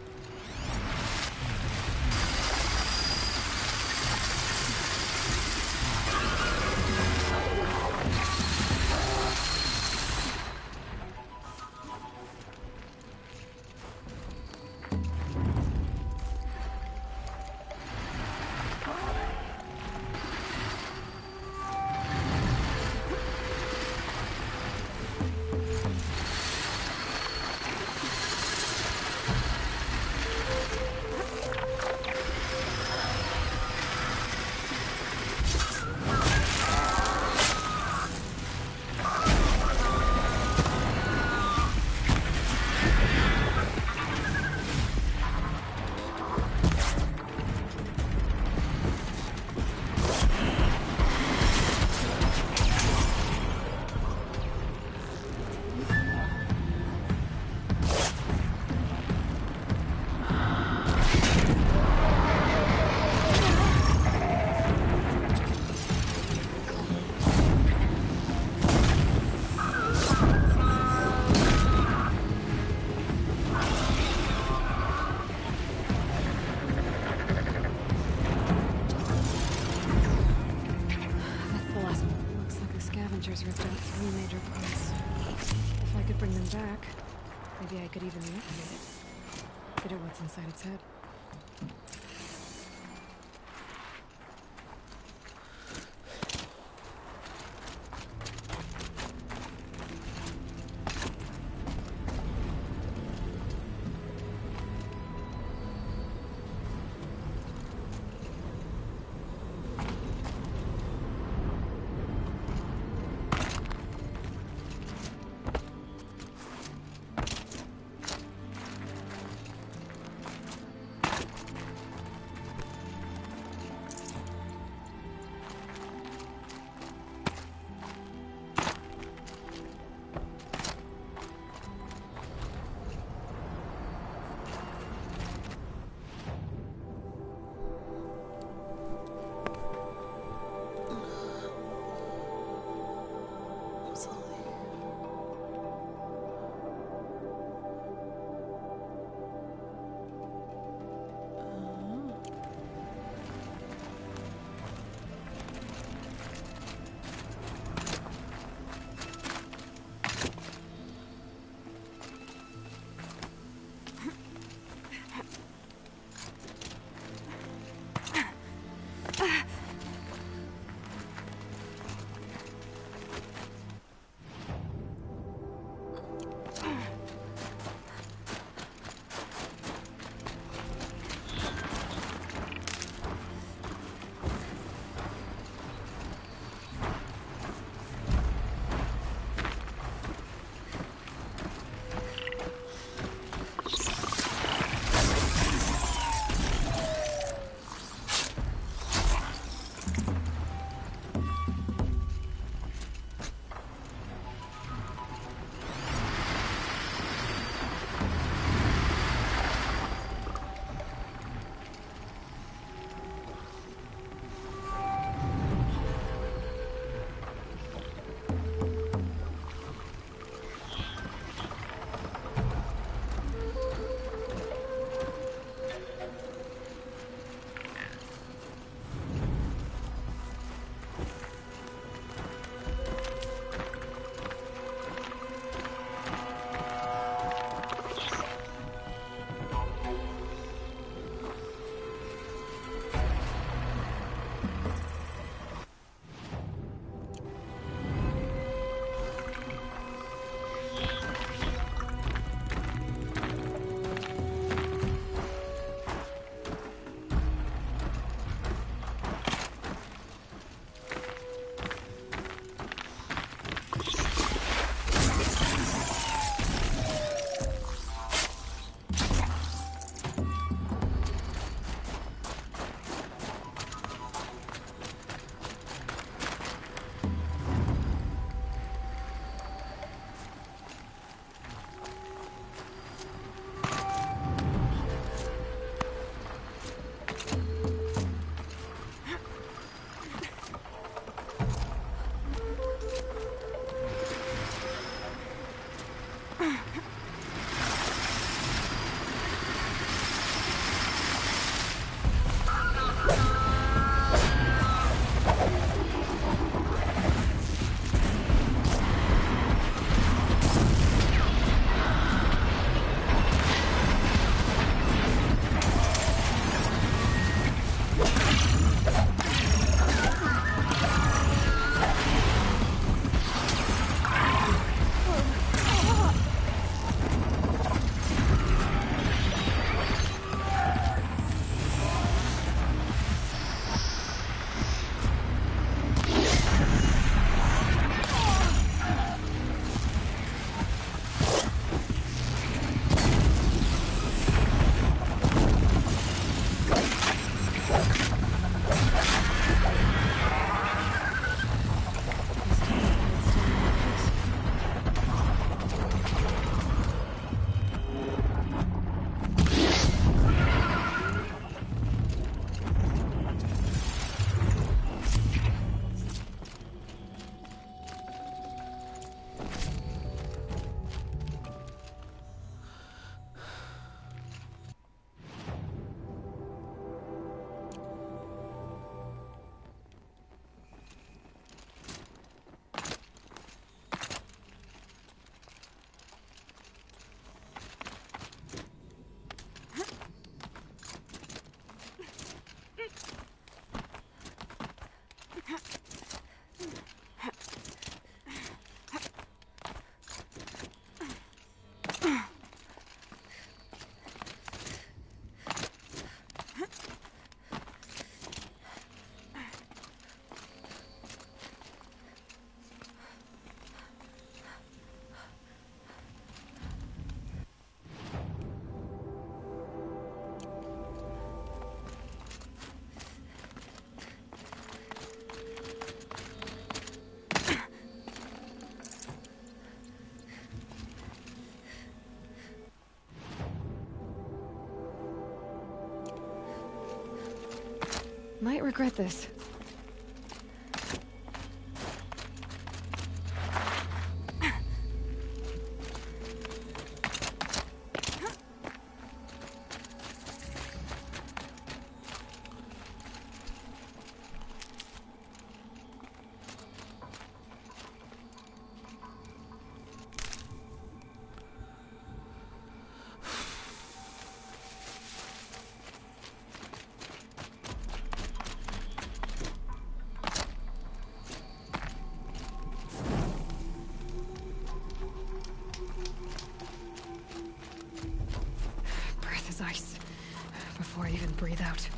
Ripped out 3 major parts. If I could bring them back, maybe I could even liquidate it. Get at what's inside its head. Might regret this. Ice before I even breathe out.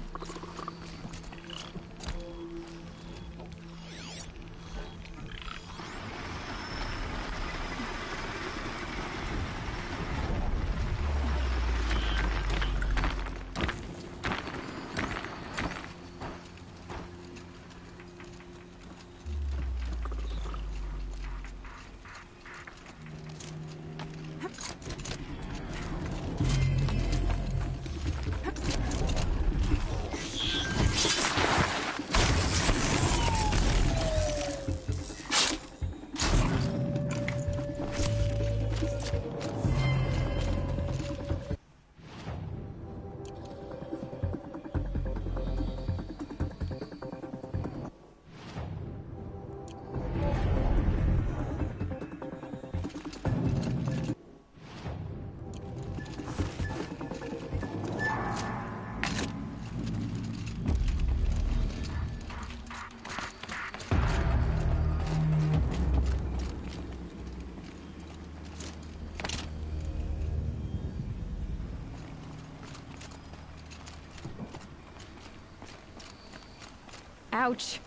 Ouch.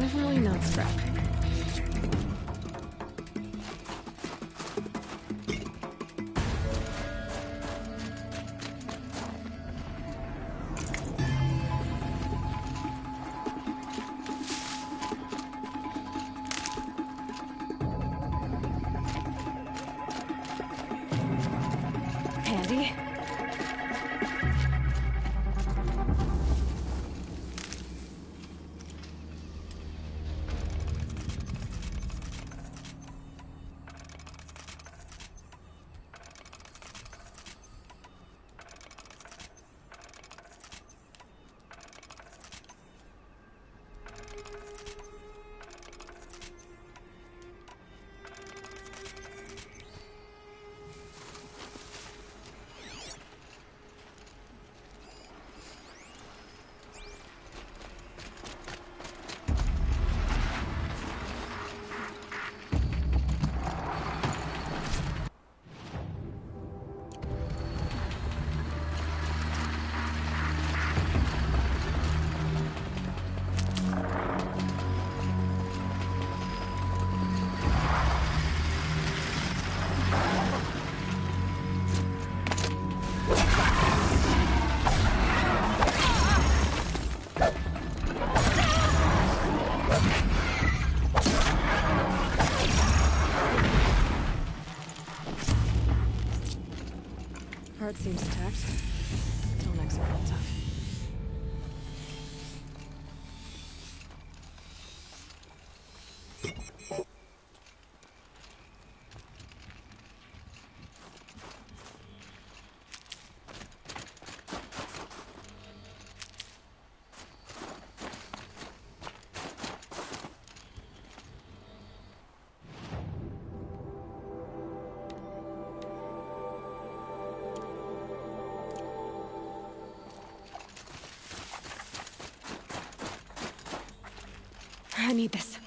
Definitely not scrap. Handy. Heart seems attacked. Till next time. I need this.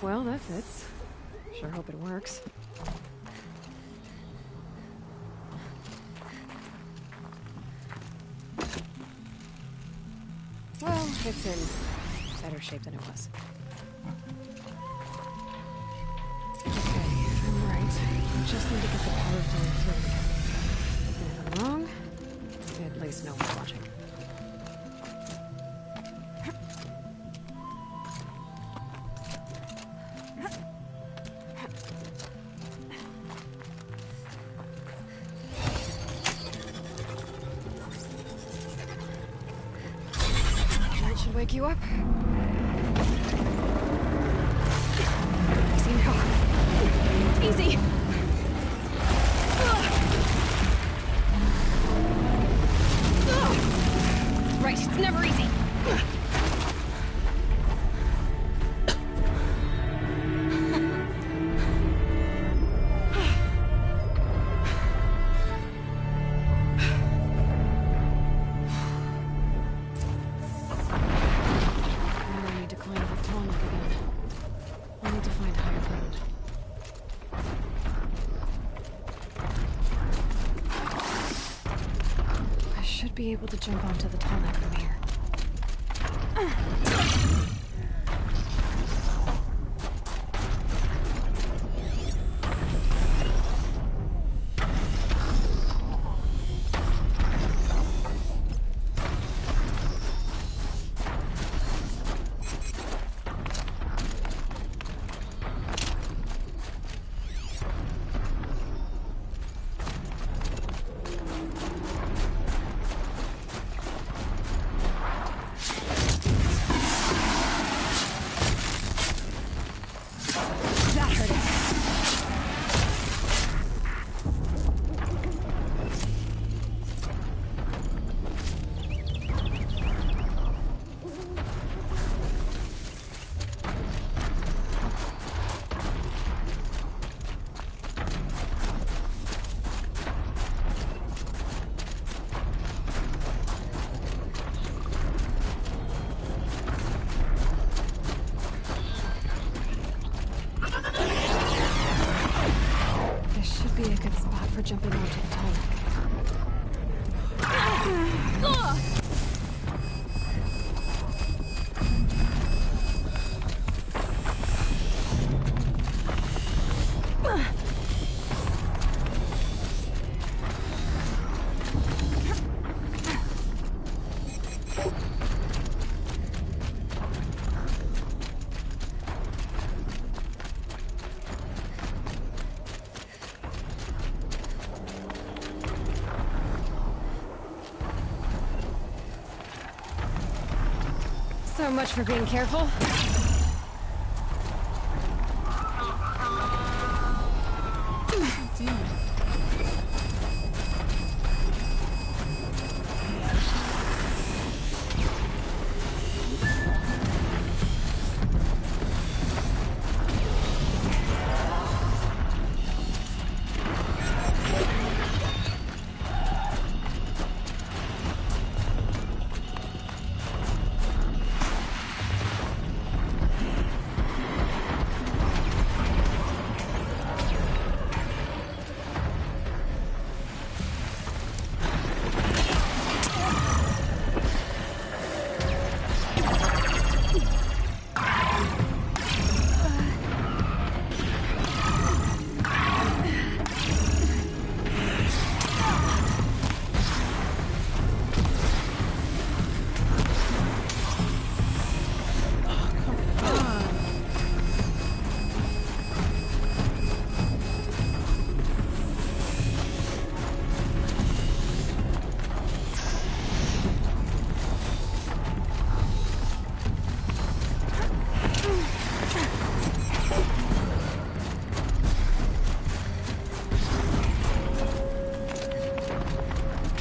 Well, that fits. Sure hope it works. Well, it's in better shape than it was. Okay, I'm right. I just need to get the power flowing through again. And if I'm wrong, at least no one's watching. That should wake you up. Easy now. Easy! Right, it's never easy. I need to climb the tonic again. I need to find higher ground. I should be able to jump onto the tonic from here. That hurt it. This should be a good spot for jumping onto the tonic. So much for being careful.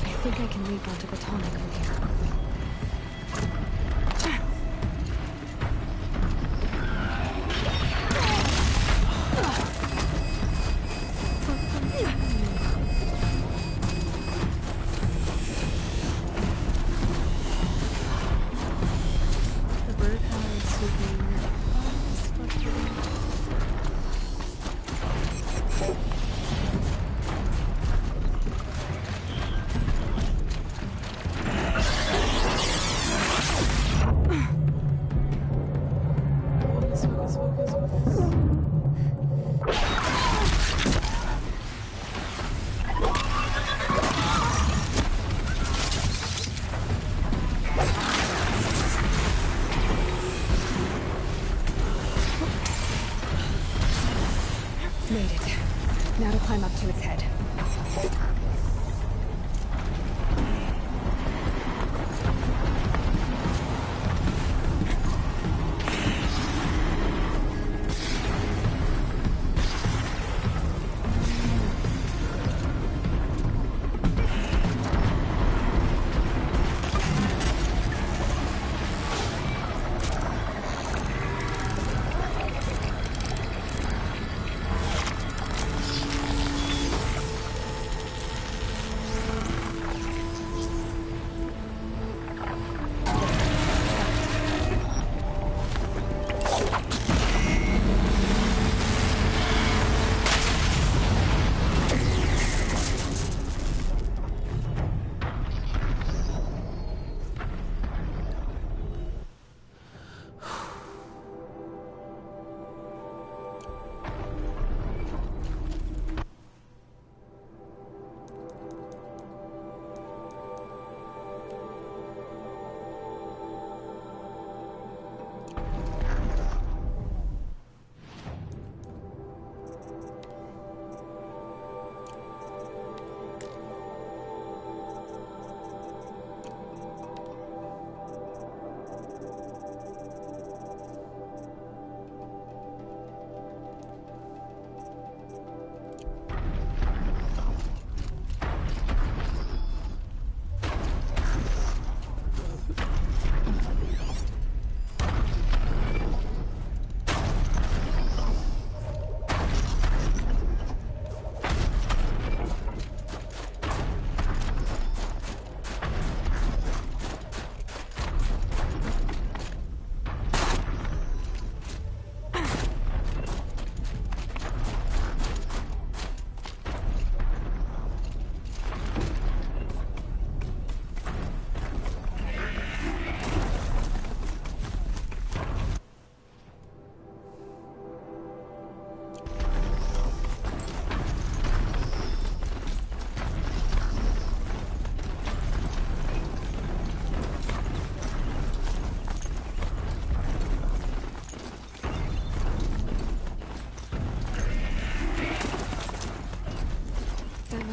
I think I can leap onto the tonic from here. The bird has swooping.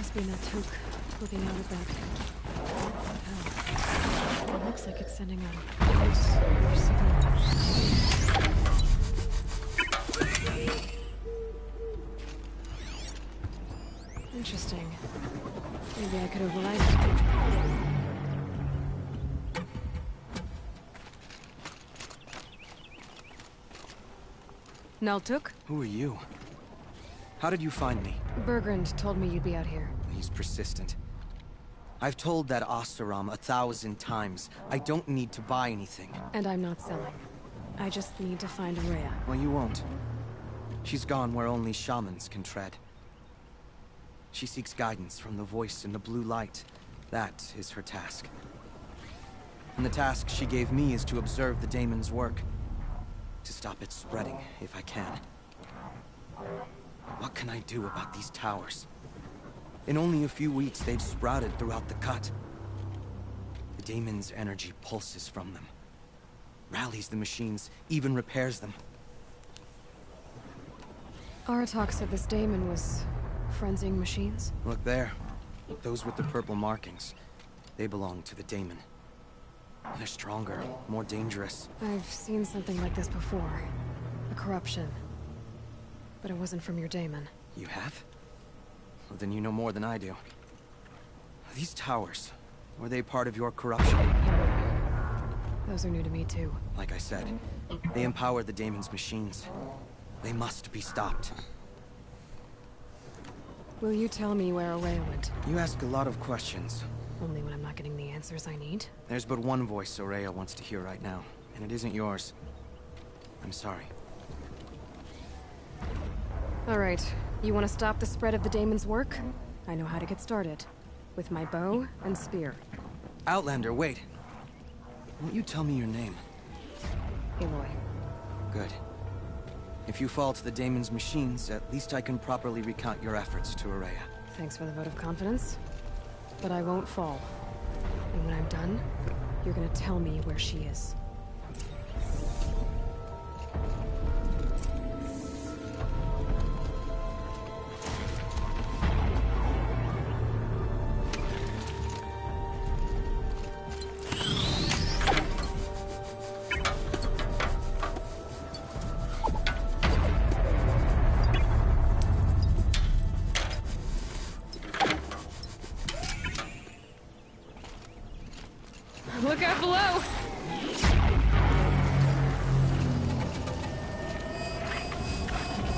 Must be Naltuk looking out at that. Hell. It looks like it's sending a pulse or signal. Interesting. Maybe I could override it. Naltuk? Who are you? How did you find me? Bergrand told me you'd be out here. He's persistent. I've told that Oseram 1,000 times. I don't need to buy anything. And I'm not selling. I just need to find Rhea. Well, you won't. She's gone where only shamans can tread. She seeks guidance from the voice in the blue light. That is her task. And the task she gave me is to observe the daemon's work. To stop it spreading, if I can. What can I do about these towers? In only a few weeks, they've sprouted throughout the cut. The daemon's energy pulses from them. Rallies the machines, even repairs them. Aratak said this daemon was frenzying machines? Look there. Those with the purple markings. They belong to the daemon. They're stronger, more dangerous. I've seen something like this before. A corruption. But it wasn't from your daemon. You have? Well, then you know more than I do. These towers, were they part of your corruption? Those are new to me too. Like I said, they empower the daemon's machines. They must be stopped. Will you tell me where Aurea went? You ask a lot of questions. Only when I'm not getting the answers I need. There's but one voice Aurea wants to hear right now, and it isn't yours. I'm sorry. All right. You want to stop the spread of the daemon's work? I know how to get started. With my bow and spear. Outlander, wait. Won't you tell me your name? Aloy. Good. If you fall to the daemon's machines, at least I can properly recount your efforts to Aurea. Thanks for the vote of confidence. But I won't fall. And when I'm done, you're gonna tell me where she is. Look out below!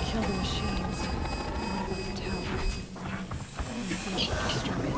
Kill the machines. What about your tower? Destroy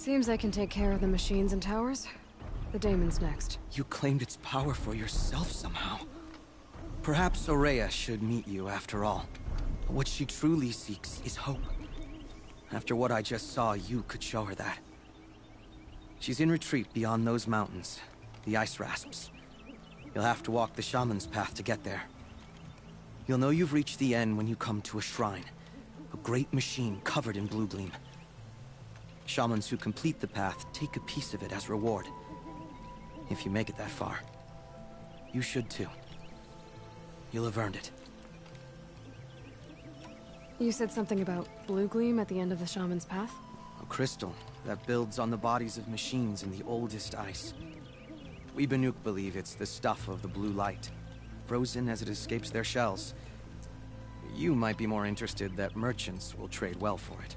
Seems I can take care of the machines and towers. The daemon's next. You claimed its power for yourself somehow. Perhaps Aurea should meet you after all. What she truly seeks is hope. After what I just saw, you could show her that. She's in retreat beyond those mountains, the ice rasps. You'll have to walk the shaman's path to get there. You'll know you've reached the end when you come to a shrine. A great machine covered in blue gleam. Shamans who complete the path take a piece of it as reward. If you make it that far, you should too. You'll have earned it. You said something about blue gleam at the end of the shaman's path? A crystal that builds on the bodies of machines in the oldest ice. We Banuk believe it's the stuff of the blue light, frozen as it escapes their shells. You might be more interested that merchants will trade well for it.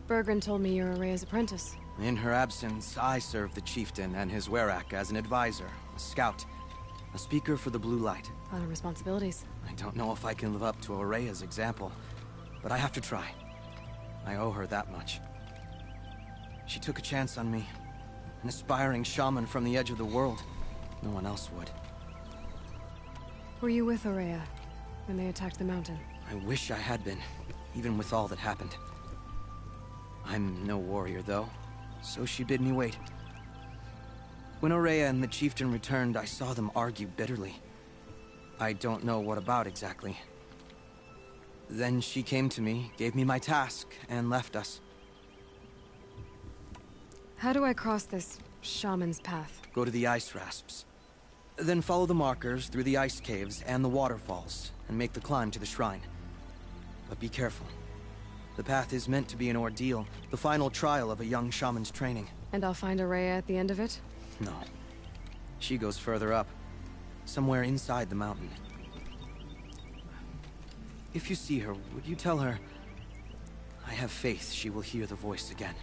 Bergren told me you're Aurea's apprentice. In her absence, I serve the chieftain and his werak as an advisor, a scout, a speaker for the blue light. A lot of responsibilities. I don't know if I can live up to Aurea's example, but I have to try. I owe her that much. She took a chance on me. An aspiring shaman from the edge of the world. No one else would. Were you with Aurea when they attacked the mountain? I wish I had been, even with all that happened. I'm no warrior, though, so she bid me wait. When Aurea and the chieftain returned, I saw them argue bitterly. I don't know what about exactly. Then she came to me, gave me my task, and left us. How do I cross this shaman's path? Go to the ice rasps. Then follow the markers through the ice caves and the waterfalls, and make the climb to the shrine. But be careful. The path is meant to be an ordeal, the final trial of a young shaman's training. And I'll find Aurea at the end of it? No. She goes further up, somewhere inside the mountain. If you see her, would you tell her, I have faith she will hear the voice again.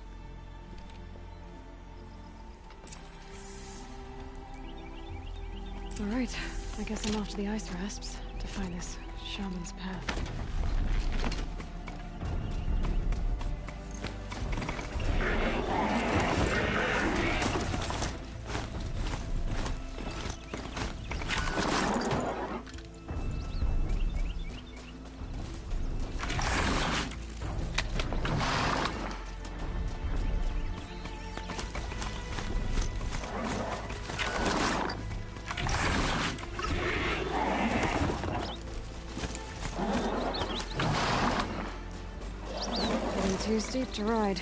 All right, I guess I'm off to the ice rasps to find this shaman's path. Too steep to ride.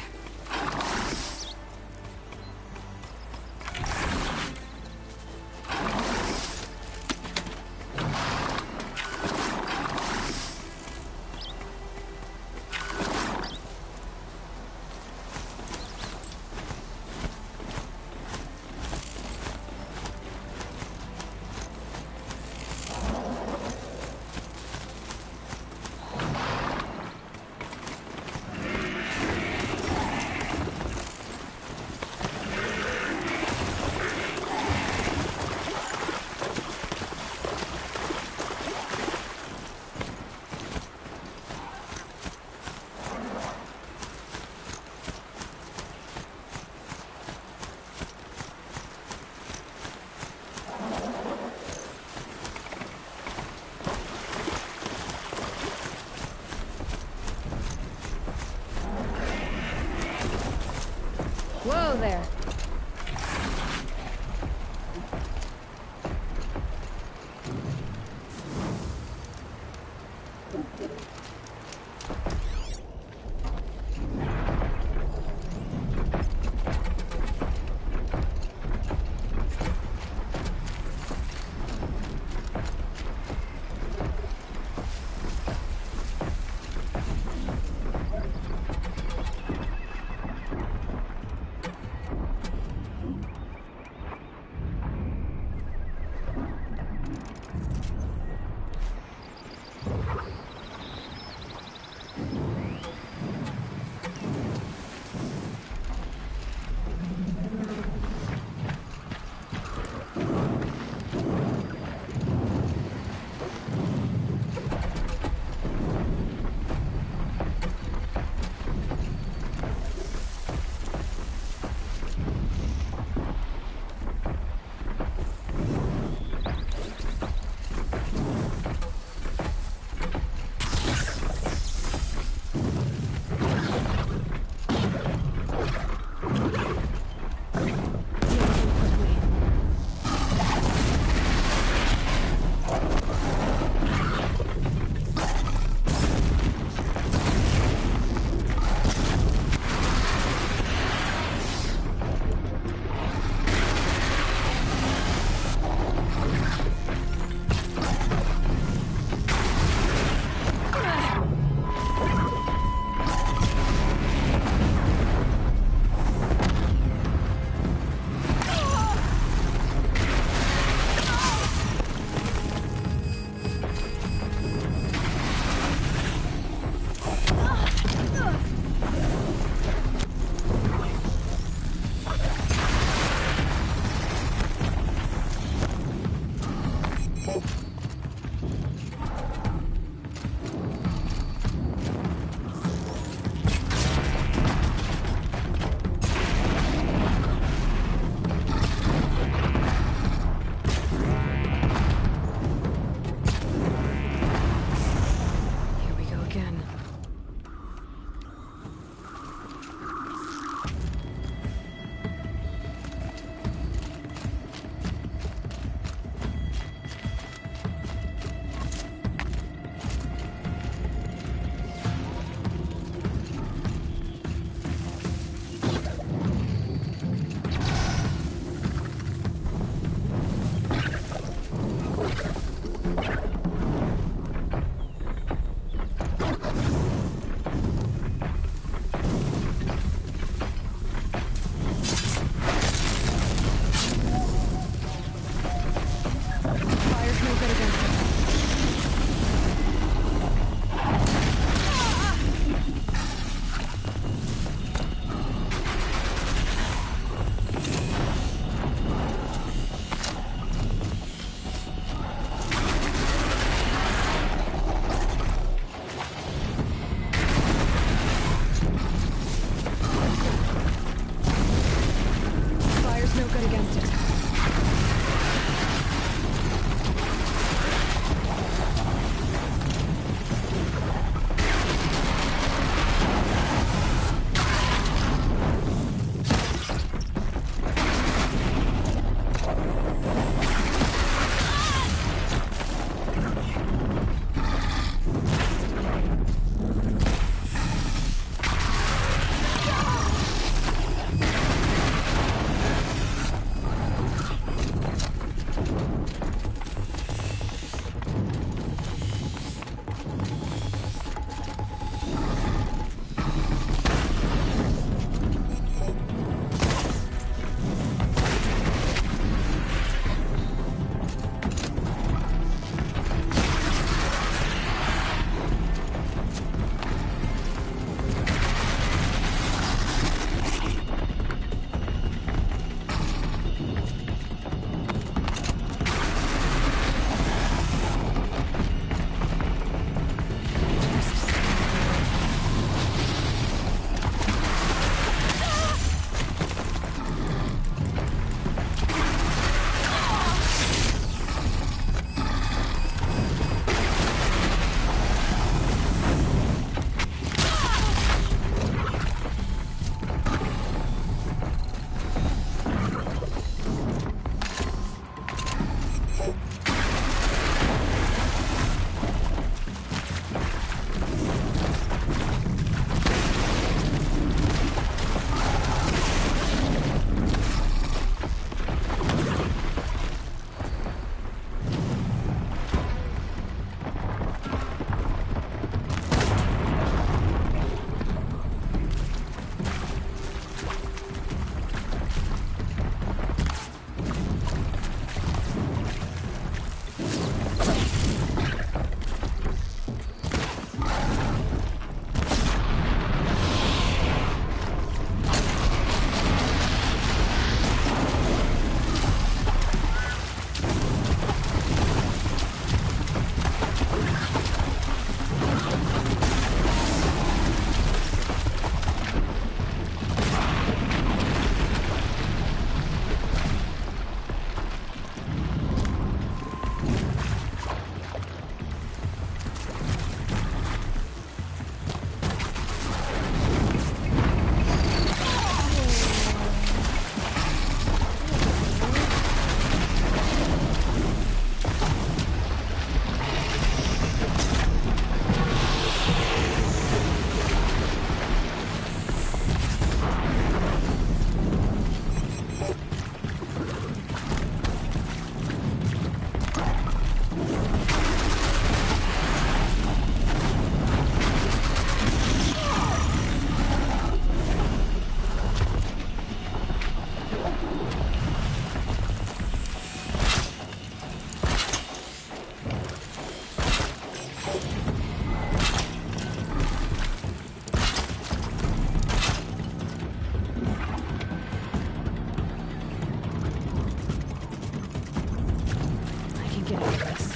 get out of this.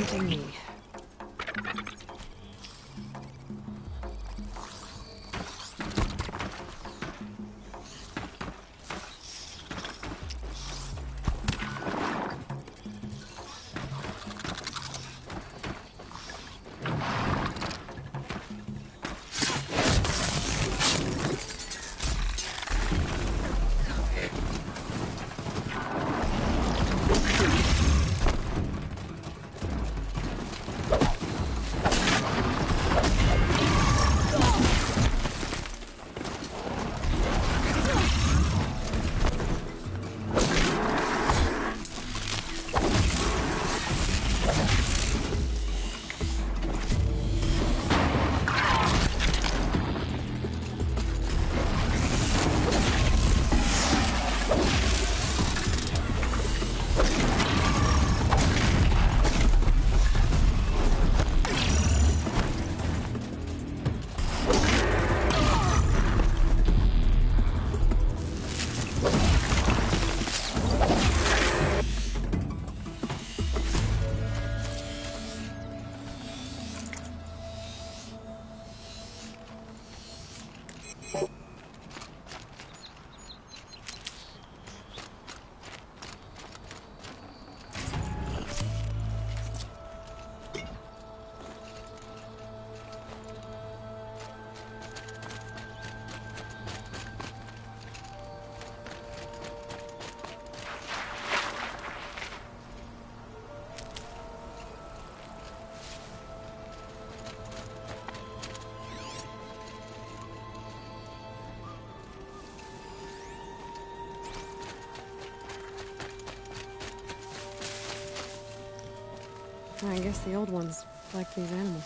Hitting me. I guess the old ones like these animals.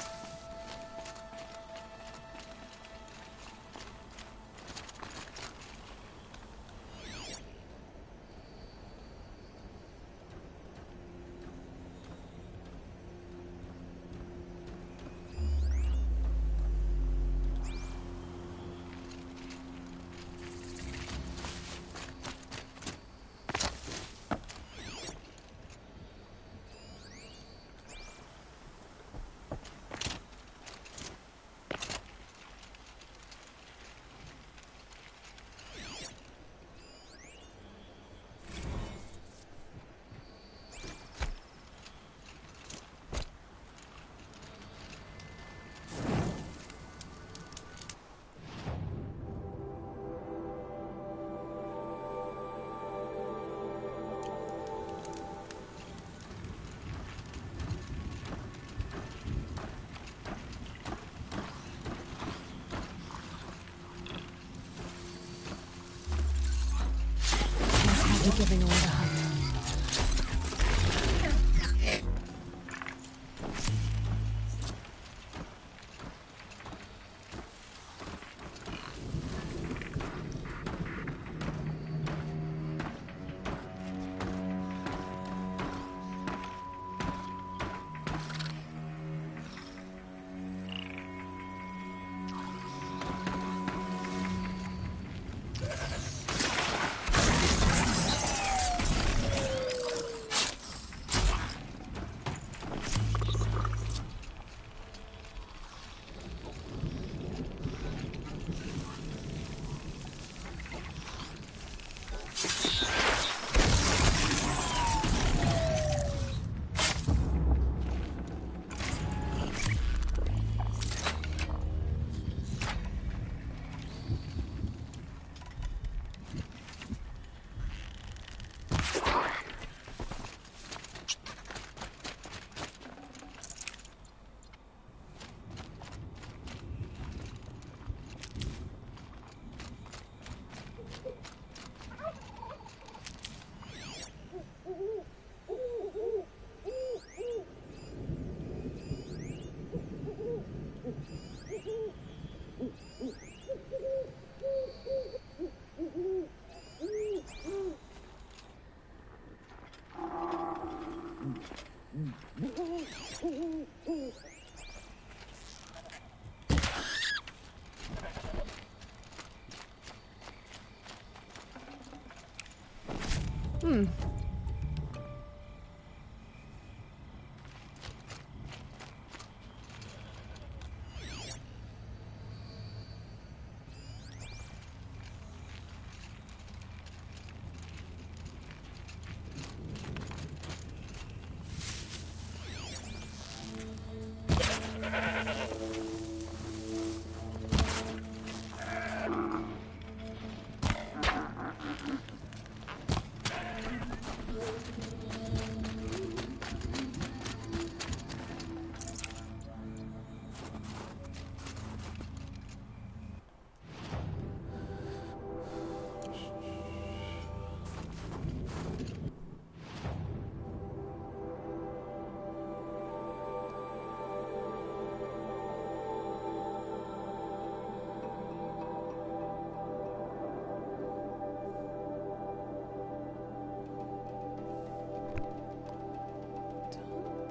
be giving away the hunt.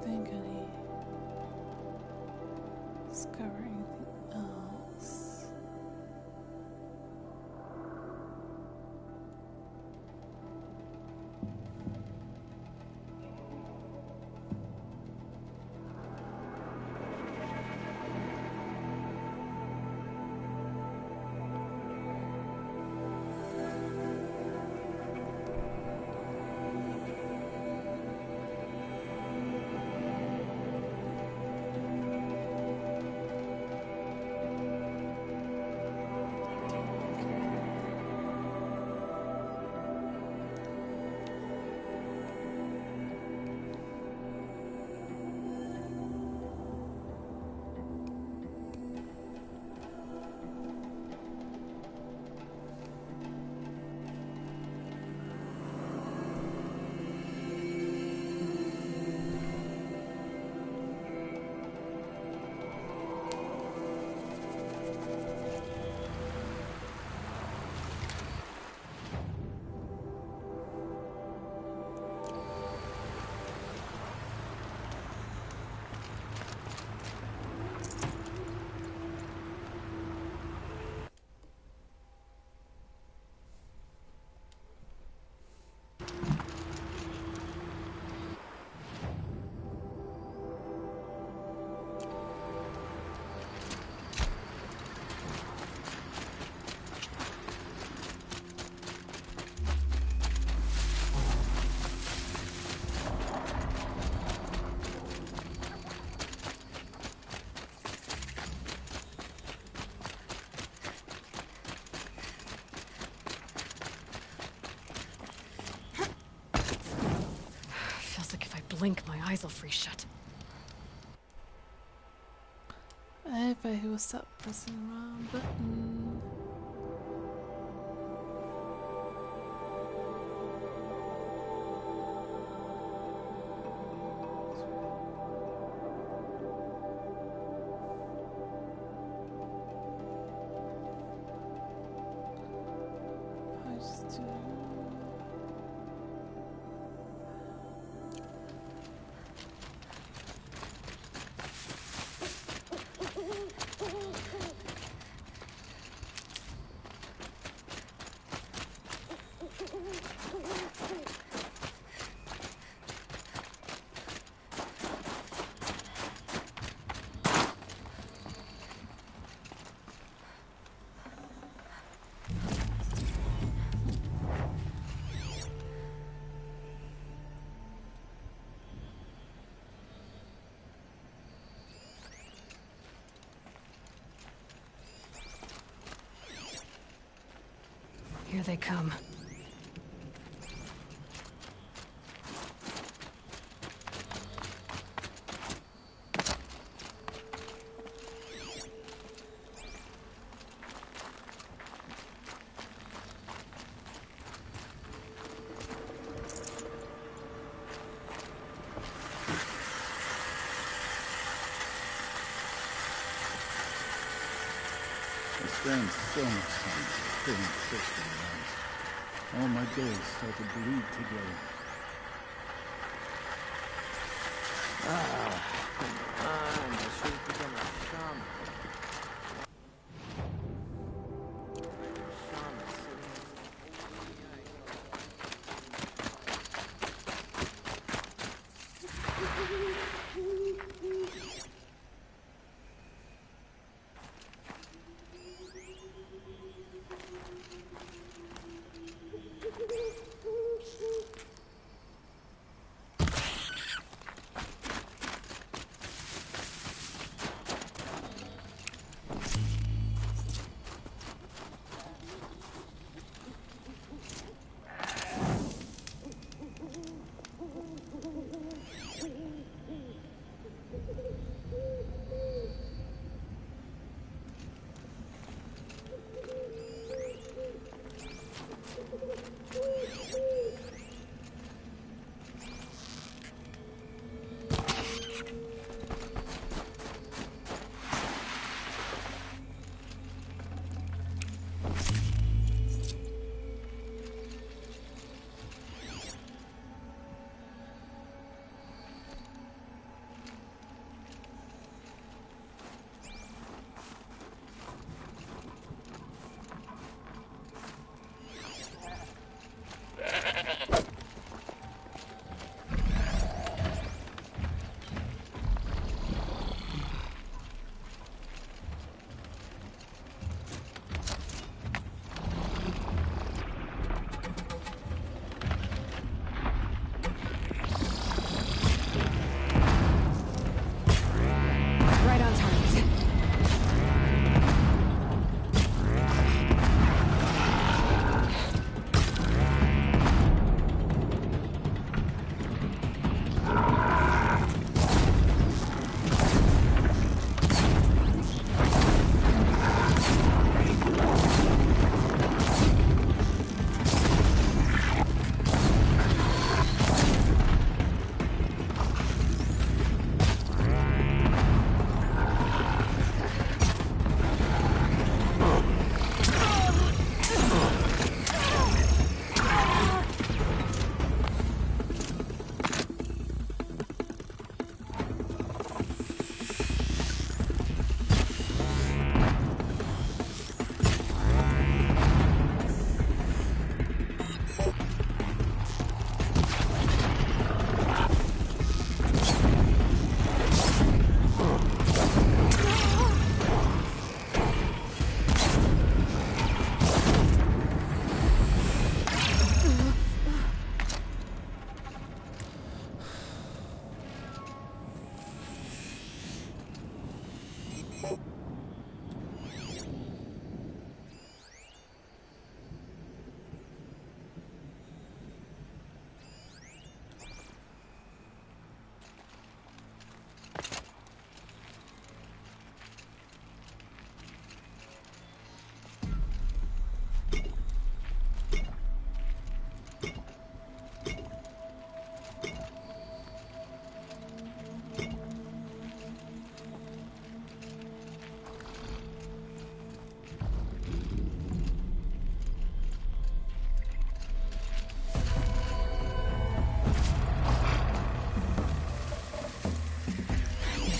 Think I need discover anything else. Blink, my eyes will freeze shut. If I will stop pressing the wrong button. Here they come. I spend so much time killing Christian nuns. All my days start to bleed together. Come on, I should have become a shaman.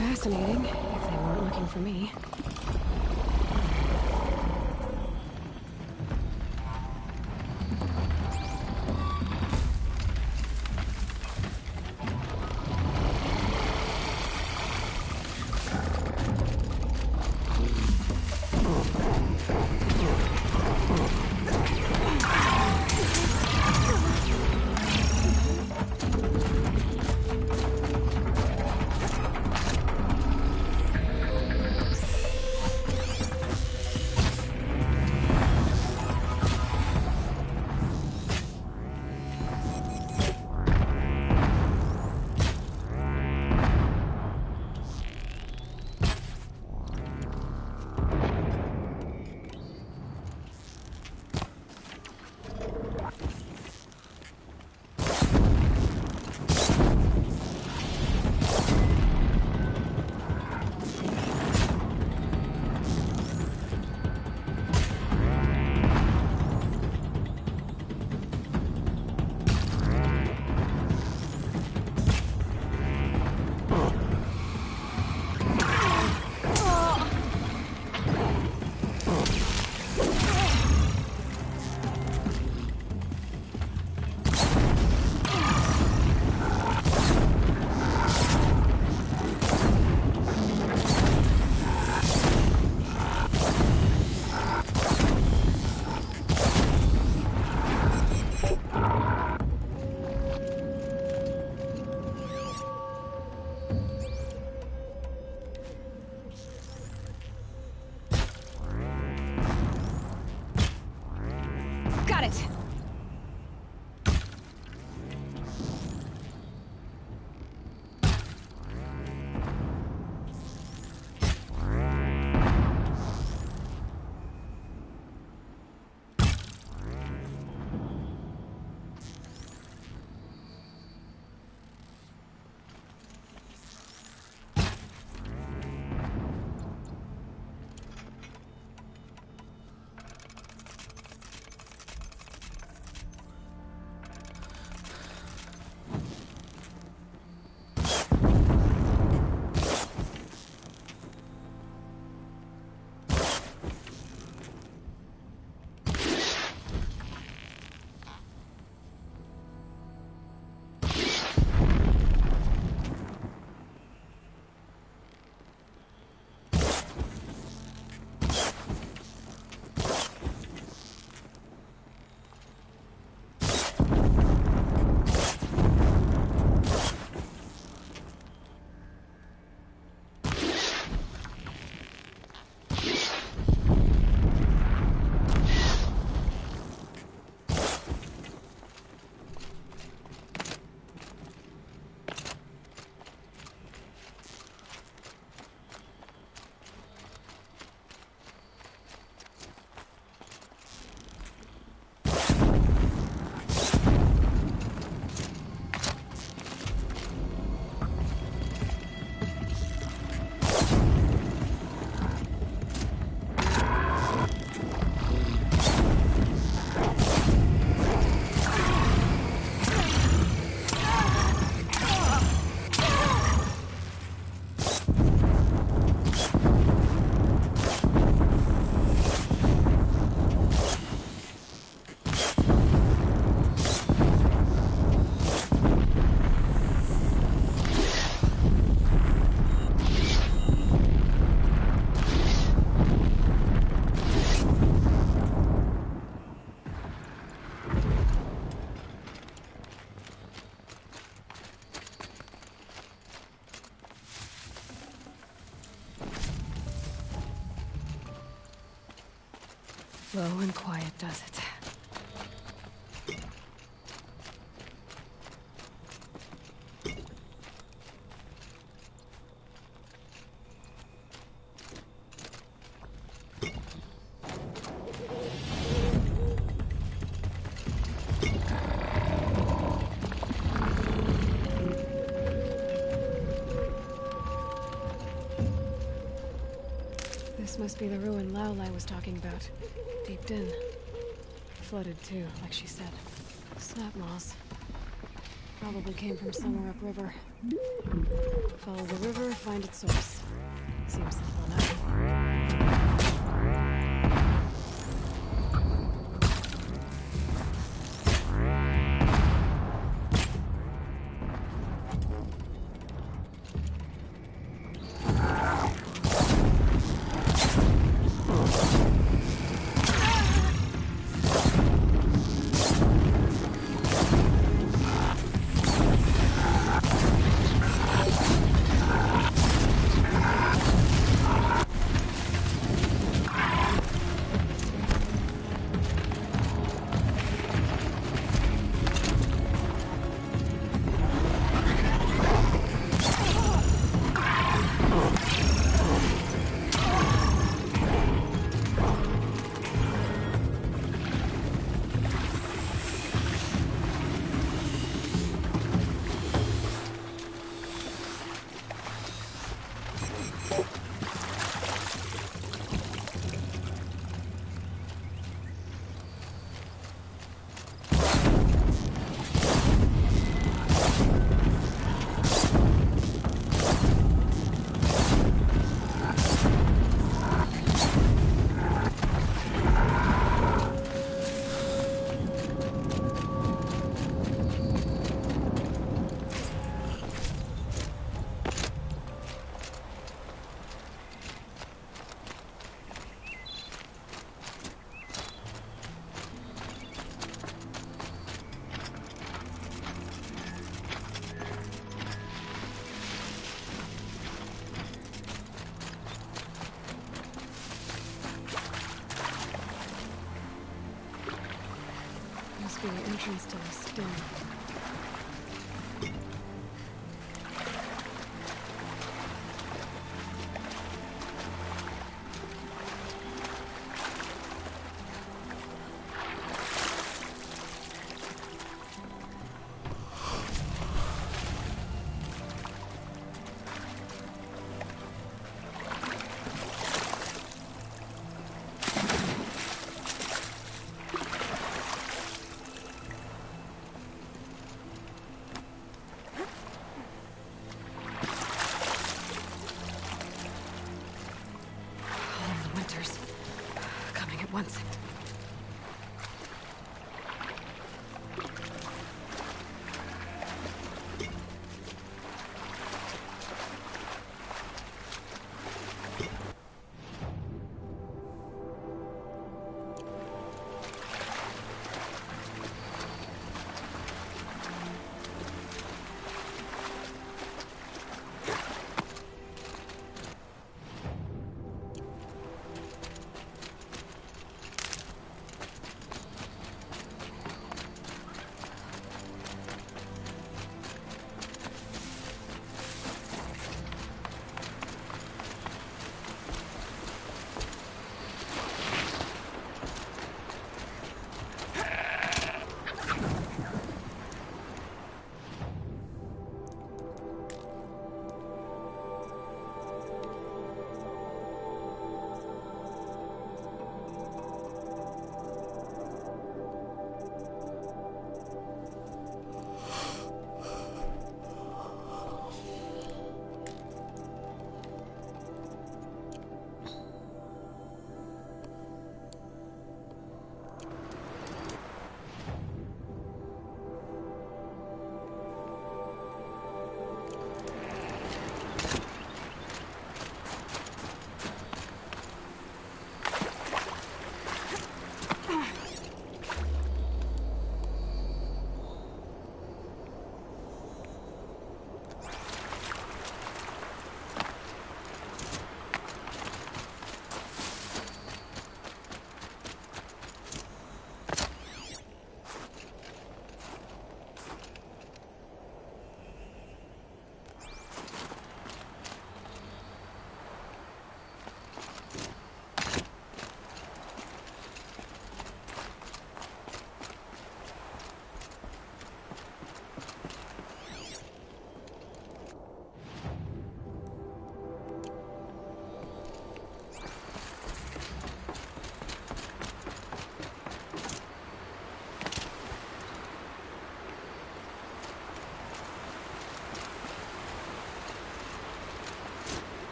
Fascinating, if they weren't looking for me. it! Low and quiet does it. This must be the ruin Laolai was talking about. Deeped in. Flooded too, like she said. Snap moss. Probably came from somewhere upriver. Follow the river, find its source. Seems simple enough. must be the entrance to this den. Once.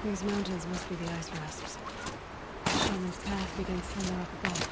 These mountains must be the ice rasps. The shaman's path begins somewhere up above.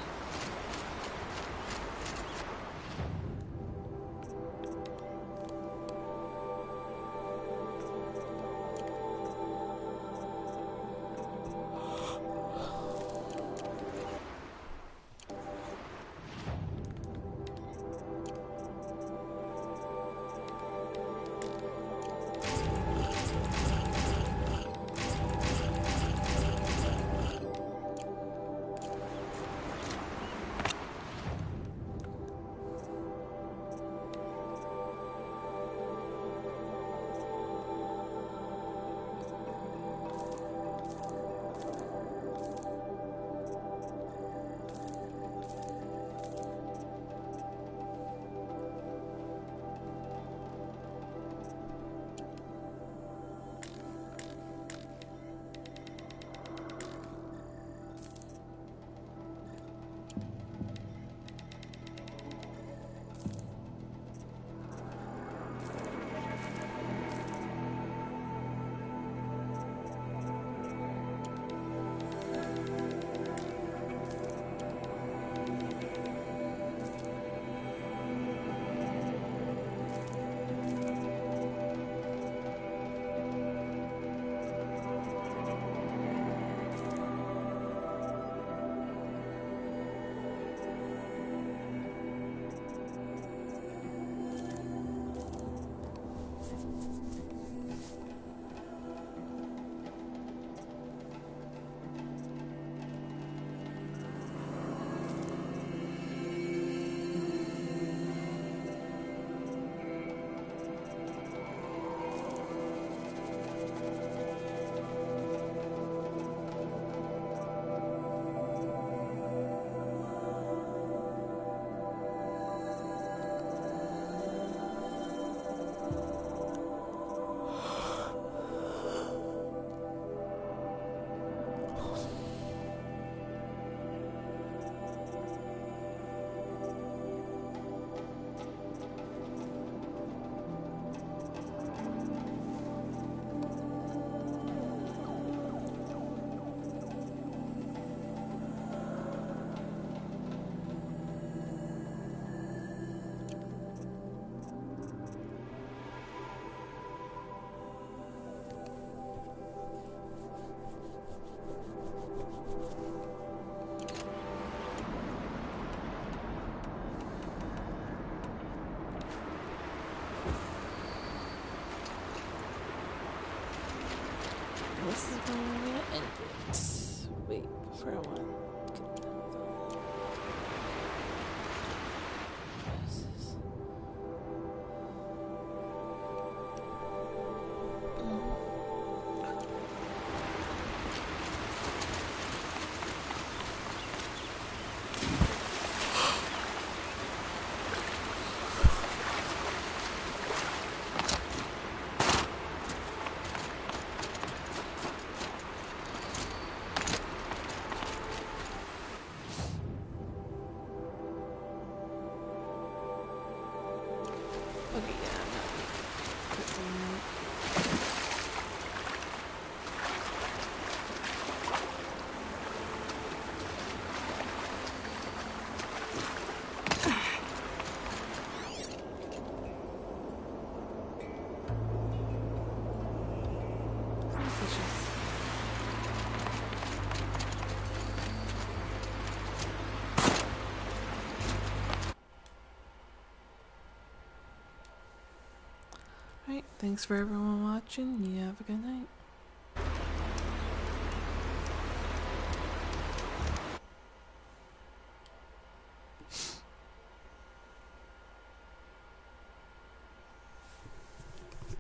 for one. Alright, thanks for everyone watching. You have a good night.